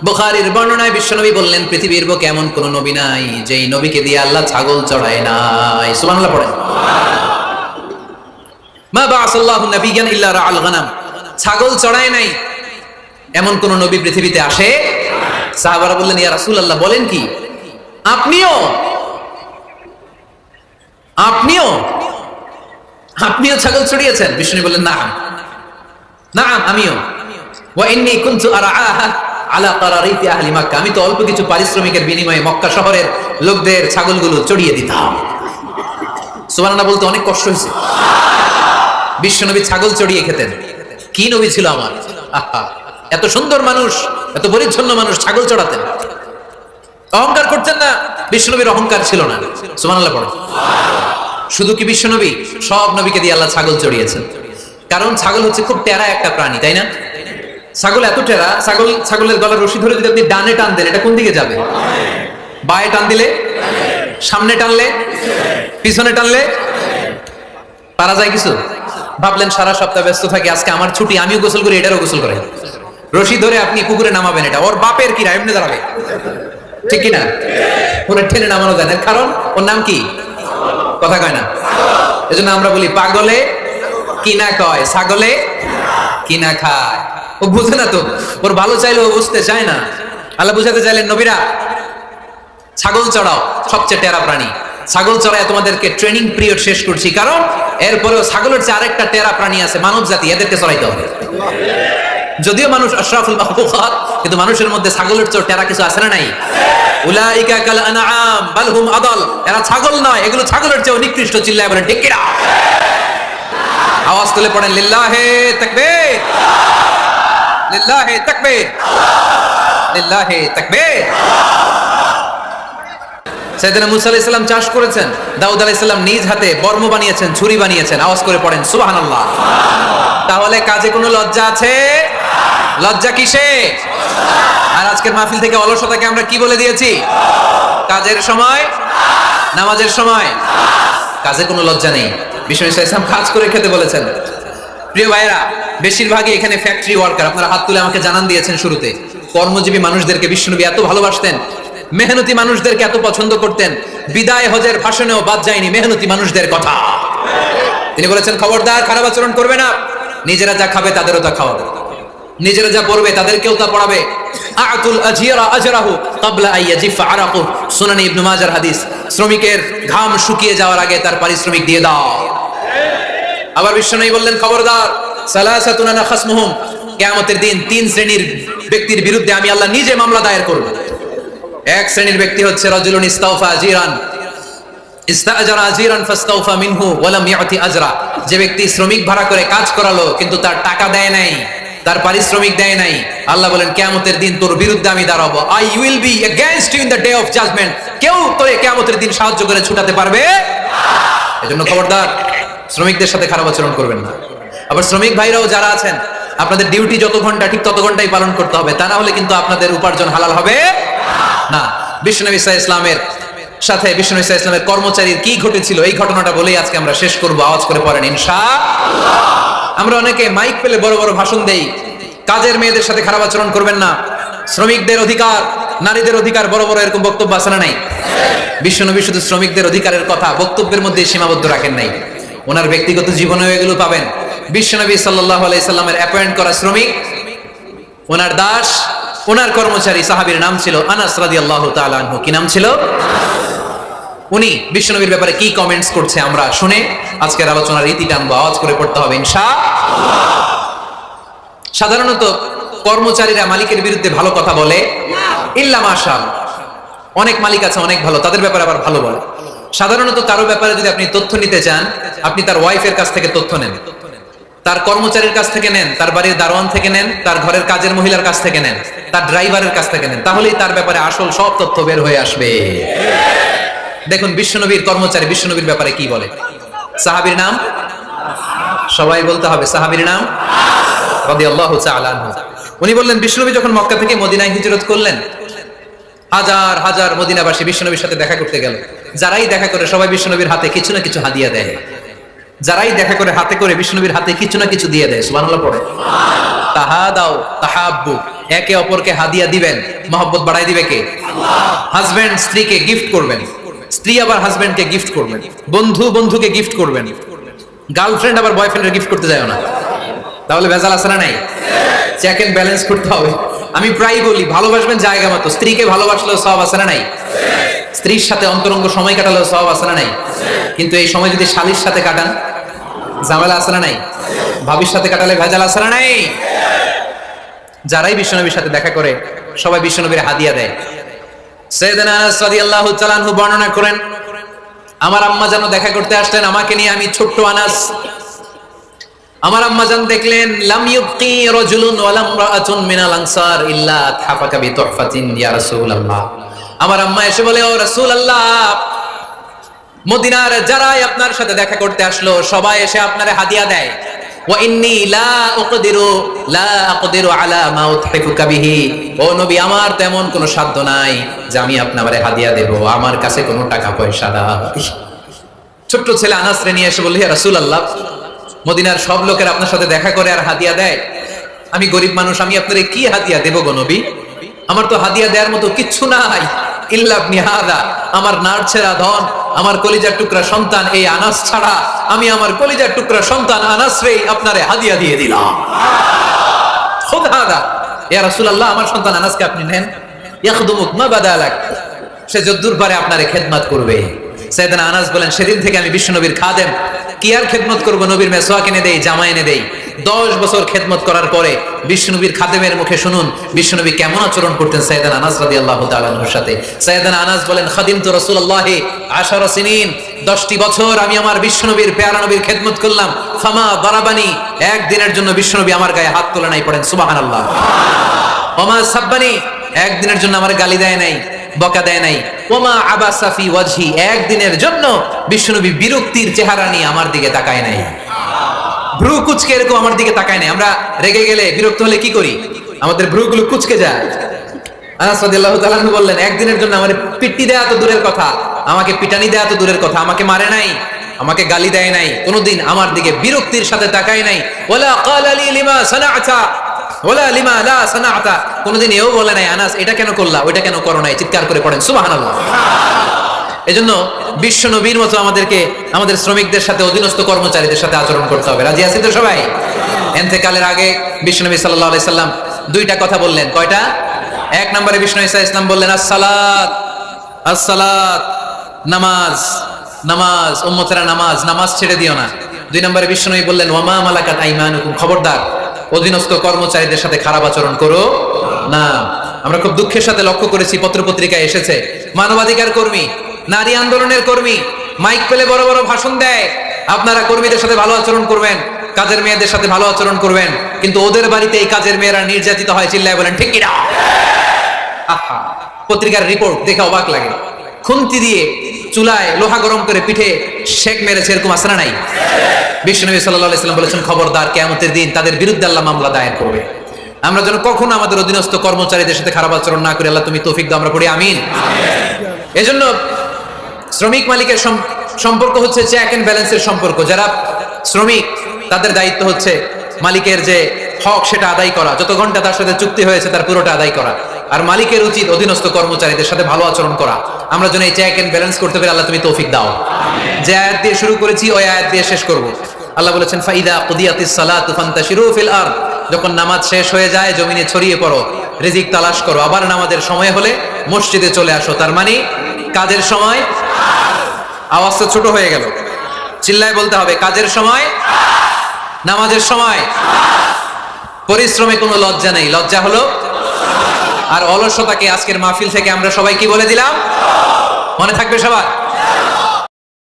বুখারীর বর্ণনায় বিশ্বনবী বললেন পৃথিবীর বুকে এমন কোন নবী নাই যেই নবীকে দিয়ে আল্লাহ ছাগল চড়ায় নাই। সুবহানাল্লাহ পড়েন। মা বাসাল্লাহু নাবিয়ান ইল্লা রাআল গানাম, ছাগল চড়ায় নাই এমন কোন নবী পৃথিবীতে আসে? সাহাবারা বললেন ইয়া রাসূলুল্লাহ, বলেন কি আপনিও আপনিও আপনিও ছাগল চড়িয়েছেন? বিষ্ণু বললেন না না, আমিও। ওয়া ইন্নী কুনতু আরআহা আলা কারারিতি আহলি মক্কা, আমি তো অল্প কিছু পারিশ্রমিকের বিনিময়ে মক্কা শহরের লোকদের ছাগলগুলো চড়িয়ে দিতাম। সুবহানাল্লাহ বলতে অনেক কষ্ট হয়েছে। বিশ্বনবী ছাগল চড়িয়ে খেতেন। কি নবী ছিল আমার! আহা, এত সুন্দর মানুষ, এত পরিচ্ছন্ন মানুষ, ছাগল চড়াতেন। অহংকার করতেন না, বিশ্বনবীর অহংকার ছিল না। সুবহানাল্লাহ পড়েন। শুধু কি বিশ্বনবী, সব নবীকে দিয়ে আল্লাহ ছাগল চড়িয়েছেন। কারণ ছাগল হচ্ছে খুব টেরা একটা প্রাণী, তাই না? ছাগল এত টেরা, ছাগলের গলার রশি ধরে যদি আপনি ডানে টান দেন, এটা কোন দিকে যাবে? বায়ে টান দিলে, সামনে টানলে, পিছনে টানলে পারা যায় কিছু? ভাবলেন সারা সপ্তাহ ব্যস্ত থাকি, আজকে আমার ছুটি, আমিও গোসল করি, এটারও গোসল করে। রশি ধরে আপনি পুকুরে নামাবেন, এটা ওর বাপের কিনা এমনি দাঁড়াবে, ঠিক কিনা? ওরা টেনে নামানো যায় না, কারণ ওর নাম কি? কথা কয় না। এজন্য আমরা বলি পাগলে কিনা কয়, ছাগলে কিনা খায়। ও বুঝে না তো, ওর ভালো চাইলে ও বুঝতে চায় না। আল্লাহ বুঝাতে চাইলেন নবীরা ছাগল চড়াও, সবচেয়ে টেরা প্রাণী। ছাগল চড়ায় তোমাদেরকে ট্রেনিং পিরিয়ড শেষ করছি, কারণ এরপরেও ছাগলের চেয়ে আরেকটা টেরা প্রাণী আছে, মানব জাতি, এদেরকে চড়াইতে হবে। যদিও মানুষ আশরাফুল মাখলুকাত, কিন্তু মানুষের মধ্যে ছাগলের চেয়ে টেরা কিছু আছে না নাই? উলাইকা কাল আনআম বাল হুম আদাল, এরা ছাগল নয়, এগুলো ছাগলের চেয়ে নিকৃষ্ট। চিল্লায় বলেন ঠিক কিনা? আওয়াজ তুলে পড়েন লিল্লাহে তাকবীর, লিল্লাহে তাকবীর, লিল্লাহে তাকবীর। সাইয়েদনা মুসা আলাইহিস সালাম চাষ করেছেন, দাউদ আলাইহিস সালাম নিজ হাতে বর্ম বানিয়েছেন, ছুরি বানিয়েছেন। আওয়াজ করে পড়েন সুবহানাল্লাহ। তাহলে কাজে কোনো লজ্জা আছে? লজ্জা কিসে? আর আজকের মাহফিল থেকে অলসতাকে আমরা কি বলে দিয়েছি? কাজের সময়, নামাজের সময় কাজে কোনো লজ্জা নেই। বিষ্ণু ইসলাম কাজ করে খেতে বলেছেন। প্রিয় ভাইয়েরা, বেশিরভাগই এখানে ফ্যাক্টরি ওয়ার্কার। আপনারা হাত তুলে আমাকে জানান দিয়েছেন শুরুতে, কর্মজীবী মানুষদেরকে বিশ্বনবী এত ভালোবাসতেন, মেহনতি মানুষদেরকে এত পছন্দ করতেন। বিদায় হজের ভাষণেও বাদ যায়নি মেহনতি মানুষদের কথা। তিনি বলেছেন খবরদার খারাপ আচরণ করবে না, নিজেরা যা খাবে তাদেরও তা খাওয়াবে, নিজেরা যা পড়বে তাদেরকেও তা পড়াবে। আতুল আজিরা আজরাহু ক্বাবলা আইয়াজিফা আরাকু, সুনানে ইবনে মাজার হাদিস। শ্রমিকের ঘাম শুকিয়ে যাওয়ার আগে তার পারিশ্রমিক দিয়ে দাও। আবার বিশ্বনবী বললেন খবরদার সালাসাতুন আনা খাসমুহুম, কিয়ামতের দিন 3 শ্রেণীর ব্যক্তির বিরুদ্ধে আমি আল্লাহ নিজে মামলা দায়ের করব। এক শ্রেণীর ব্যক্তি হচ্ছে রাজুলুন ইস্তাওফা আজিরান, ইস্তাআজারা আজীরান ফাস্তাওফা মিনহু ওয়া লাম ইয়াতি আজরা, যে ব্যক্তি শ্রমিক ভাড়া করে কাজ করালো কিন্তু তার টাকা দেয় নাই, তার পারিশ্রমিক দেয় নাই, আল্লাহ বলেন কিয়ামতের দিন তোর বিরুদ্ধে আমি দাঁড়াবো। I will be against you in the day of judgement. কেউ তোরে কিয়ামতের দিন সাহায্য করে ছুটাতে পারবে না। এজন্য খবরদার, শ্রমিকদের সাথে খারাপ আচরণ করবেন না। আবার শ্রমিক ভাইরাও যারা আছেন, আপনাদের ডিউটি যত ঘন্টা ঠিক তত ঘন্টাই পালন করতে হবে, তা না হলে কিন্তু আপনাদের উপার্জন হালাল হবে না। বিশ্বনবী সাল্লাল্লাহু আলাইহি ওয়াসাল্লামের সাথে বিশ্বনবী সাল্লাল্লাহু আলাইহি ওয়াসাল্লামের কর্মচারীর কি ঘটেছিল এই ঘটনাটা বলেই আজকে আমরা শেষ করব। আওয়াজ করে পড়েন ইনশাআল্লাহ। আমরা অনেকে মাইক পেলে বড় বড় ভাষণ দেই, কাজের মেয়েদের সাথে খারাপ আচরণ করবেন না, শ্রমিকদের অধিকার, নারীদের অধিকার, বড় বড় এরকম বক্তব্য আছে না নাই? বিশ্বনবী শুধু শ্রমিকদের অধিকারের কথা বক্তব্যের মধ্যে সীমাবদ্ধ রাখেন নাই, ওনার ব্যক্তিগত জীবনেও এগুলো পাবেন। বিশ্বনবী সাল্লাল্লাহু আলাইহি সাল্লামের অ্যাপয়েন্ট করা শ্রমিক, ওনার দাস, ওনার কর্মচারী সাহাবীর নাম ছিল আনাস রাদিয়াল্লাহু তাআলা আনহু। কি নাম ছিল? উনি বিশ্বনবীর ব্যাপারে কি কমেন্টস করছে আমরা শুনে আজকের আলোচনার ইতি টানবো। আওয়াজ করে পড়তে হবে ইনশাআল্লাহ। সাধারণত কর্মচারীরা মালিকের বিরুদ্ধে ভালো কথা বলে ইল্লা মাশাআল্লাহ। অনেক মালিক আছে অনেক ভালো, তাদের ব্যাপারে আবার ভালো বলে। সাধারণত কারো ব্যাপারে যদি আপনি তথ্য নিতে চান, আপনি তার ওয়াইফের কাছ থেকে তথ্য নেন, তার কর্মচারীর কাছ থেকে নেন, তার বাড়ির দারোয়ান থেকে নেন, তার ঘরের কাজের মহিলার কাছ থেকে নেন, তার ড্রাইভারের কাছ থেকে নেন, তাহলেই তার ব্যাপারে আসল সব তথ্য বের হয়ে আসবে। দেখুন বিশ্বনবীর কর্মচারী বিশ্বনবীর ব্যাপারে কি বলে। সাহাবীর নাম সবাই বলতে হবে, সাহাবীর নাম রাদিয়াল্লাহু তাআলা আনহু। উনি বললেন বিশ্বনবী যখন মক্কা থেকে মদিনায় হিজরত করলেন, হাজার হাজার মদিনাবাসী বিশ্বনবীর সাথে দেখা করতে গেল। যারাই দেখা করে সবাই বিশ্বনবীর হাতে কিছু না কিছু হাদিয়া দেয়, যারাই দেখা করে হাতে করে বিশ্বনবীর হাতে কিছু না কিছু দিয়ে দেয়। সুবহানাল্লাহ পড়ে। তাহাদাও তাহাব্বু, একে অপরকে হাদিয়া দিবেন, মহব্বত বাড়াই দিবে কে? আল্লাহ। হাজবেন্ড স্ত্রীকে গিফট করবেন, স্ত্রী আবার হাজবেন্ডকে গিফট করবেন, বন্ধু বন্ধুকে গিফট করবেন, গার্লফ্রেন্ড আবার বয়ফ্রেন্ডের গিফট করতে যায় না, তাহলে ভেজাল আছে না নাই? চেক এন্ড ব্যালেন্স করতে হবে। আমি প্রায় বলি ভালোবাসবেন জায়গা মতো, স্ত্রীকে ভালোবাসলেও সওয়াব আছে না নাই? স্ত্রীর সাথে অন্তরঙ্গ সময় কাটালেও সওয়াব আছে না নাই? কিন্তু এই সময় যদি শালীর সাথে কাটান, ঝামেলা আছে না নাই? ভাবির সাথে কাটালে ভেজাল আছে না নাই? যারাই বিশ্বনবীর সাথে দেখা করে সবাই বিশ্বনবীর হাদিয়া দেয়। সাইয়েদনা আনাস রাদিয়াল্লাহু তাআলা আনহু বর্ণনা করেন, আমার আম্মা যেন দেখা করতে আসলেন আমাকে নিয়ে, আমি ছোট্ট আনাস। আমার আম্মা জান দেখলেন লাম ইউবকি রাজুলুন ওয়া লাম রাআতুন মিনাল আনসার ইল্লা তাহাফাকা বিতুহফাতিন ইয়া রাসূলুল্লাহ। আমার আম্মা এসে বলে, ও রাসূলুল্লাহ, মদিনার যারাই আপনার সাথে দেখা করতে আসলো সবাই এসে আপনারে হাদিয়া দেয়। ওয়া ইন্নী লা আকদিরু আলা মা উতহিফুকা বিহি। ও নবী, আমার তেমন কোনো সাধ্য নাই যে আমি আপনারে হাদিয়া দেব, আমার কাছে কোনো টাকা পয়সা নাই। ছোট্ট ছেলে আনাস রে নিয়ে এসে বলল, ইয়া রাসূলুল্লাহ, মদিনার সব লোকের আপনার সাথে দেখা করে আর হাদিয়া দেয়, আমি গরিব মানুষ, আমি আপনারে কি হাদিয়া দেব গো নবী? আমার তো হাদিয়া দেওয়ার মতো কিচ্ছু নাই। ইল্লা ইবনি হাদা, আমার নাড়ছেরা ধন, আমার কলিজার টুকরা সন্তান এই আনাস ছাড়া আমি আমার কলিজার টুকরা সন্তান আনাস রে আপনারে হাদিয়া দিয়ে দিলাম। খুদা ইয়া রাসূলুল্লাহ, আমার সন্তান আনাসকে আপনি নেন, ইয়াখদুমুক মা বাদালাক, সে যদ্দুর পারে আপনারে খেদমত করবে। সাইয়েদনা আনাস বলেন, সেদিন থেকে আমি বিশ্বনবীর খাদেম, কি আর খেদমত করবো, নবীর মেসওয়াক এনে দেই, জামা এনে দেই। 10 বছর খেদমত করার পরে বিশ্বনবীর খাদেমের মুখে শুনুন বিশ্বনবী কেমন আচরণ করতেন সাইয়েদনা আনাস রাদিয়াল্লাহু তাআলা আনহুর সাথে। সাইয়েদনা আনাস বলেন, খাদিমতু রাসূলুল্লাহি 10 সিনিন, 10টি বছর আমি আমার বিশ্বনবীর পেয়ারা নবীর খেদমত করলাম। ফামা দারাবানি, একদিনের জন্য বিশ্বনবী আমার গায়ে হাত তোলে নাই, পড়েন সুবহানাল্লাহ। ওমা সাব্বানি, একদিনের জন্য আমার গালি দেয় নাই, বকা দেয় নাই। ওমা আবাসা ফি ওয়াজহি, একদিনের জন্য বিশ্বনবী বিরক্তির চেহারা নিয়ে আমার দিকে তাকায় নাই, ভ্রু কুচকে এরকম আমার দিকে তাকায় নাই। আমরা রেগে গেলে বিরক্ত হলে কি করি? আমাদের ভ্রুগুলো কুচকে যায়। আনাস রাদিয়াল্লাহু তাআলা বললেন, একদিনের জন্য আমার পিট্টি দেয়া তো দূরের কথা, আমাকে পিটানি দেয়া তো দূরের কথা, আমাকে মারে নাই, আমাকে গালি দেয় নাই, কোনোদিন আমার দিকে বিরক্তির সাথে তাকায় নাই। ওয়ালা ক্বালা লি লিমা সানা'তা ওয়ালা লিমা লা সানা'তা, কোনোদিন এও বলে নাই আনাস এটা কেন করলা, ওইটা কেন করো নাই। চিৎকার করে পড়েন সুবহানাল্লাহ। এজন্য বিশ্ব নবীর মতো আমাদেরকে আমাদের শ্রমিকদের সাথে, অধীনস্থ কর্মচারীদের সাথে আচরণ করতে হবে। রাজি আছি তো সবাই? ইন্তেকালের আগে বিশ্বনবী সাল্লাল্লাহু আলাইহি সাল্লাম 2টা কথা বললেন। কয়টা? 1 নম্বরে বিশ্বনবী সাল্লাল্লাহু আলাইহি সাল্লাম বললেন, আসসালাত আসসালাত, নামাজ নামাজ, উম্মতেরা নামাজ, নামাজ ছেড়ে দিও না। 2 নম্বরে বিশ্বনবী বললেন, ওয়ামা মালাকাত আইমানুকুম, খবরদার অধীনস্থ কর্মচারীদের সাথে খারাপ আচরণ করো না। আমরা খুব দুঃখের সাথে লক্ষ্য করেছি, পত্রপত্রিকায় এসেছে মানবাধিকার কর্মী, নারী আন্দোলনের কর্মী মাইক পেলে বড় বড় ভাষণ দেয়, আপনারা কর্মীদের সাথে ভালো আচরণ করবেন, কাজের মেয়েদের সাথে ভালো আচরণ করবেন, কিন্তু ওদের বাড়িতে এই কাজের মেয়েরা নির্যাতিত হয়, চিল্লায় বলেন ঠিক কিনা? আহা, পত্রিকার রিপোর্ট দেখে অবাক লাগে। খুন্তি দিয়ে চুলায় লোহা গরম করে পিঠে শেক মেরেছে, এরকম আছে না নাই? বিশ্বনবী সাল্লাল্লাহু আলাইহি সাল্লাম বলেছেন, খবরদার কিয়ামতের দিন তাদের বিরুদ্ধে আল্লাহ মামলা দায়ের করবে। আমরা যেন কখনো আমাদের অধীনস্থ কর্মচারীদের সাথে খারাপ আচরণ না করি, আল্লাহ তুমি তৌফিক দাও, আমরা পড়ি আমিন। এজন্য শ্রমিক মালিকের সম্পর্ক হচ্ছে চেক এন্ড ব্যালেন্সের সম্পর্ক। যারা শ্রমিক তাদের দায়িত্ব হচ্ছে মালিকের যে হক সেটা আদায় করা, যত ঘন্টা তার সাথে চুক্তি হয়েছে তার পুরোটা আদায় করা। আর মালিকের উচিত অধীনস্থ কর্মচারীদের সাথে ভালো আচরণ করা। আমরা যেন এই চেক এন্ড ব্যালেন্স করতে পারি, আল্লাহ তুমি তৌফিক দাও। যে আয়াত দিয়ে শুরু করেছি ওই আয়াত দিয়ে শেষ করব। আল্লাহ বলেছেন, ফাইদা কুদিয়াতিস সালাতু ফান্তাশিরু ফিল আরদ, যখন নামাজ শেষ হয়ে যায় জমিনে ছড়িয়ে পড়ো, রিজিক তালাশ করো। আবার নামাজের সময় হলে মসজিদে চলে আসো। তার মানে কাজের সময়, আওয়াজটা ছোট হয়ে গেল, চিল্লায় বলতে হবে, কাজের সময়, নামাজের সময়। পরিশ্রমে কোনো লজ্জা নেই, লজ্জা হলো আর অলসতাকে আজকের মাহফিল থেকে আমরা সবাই কি বলে দিলাম, মনে থাকবে সবার?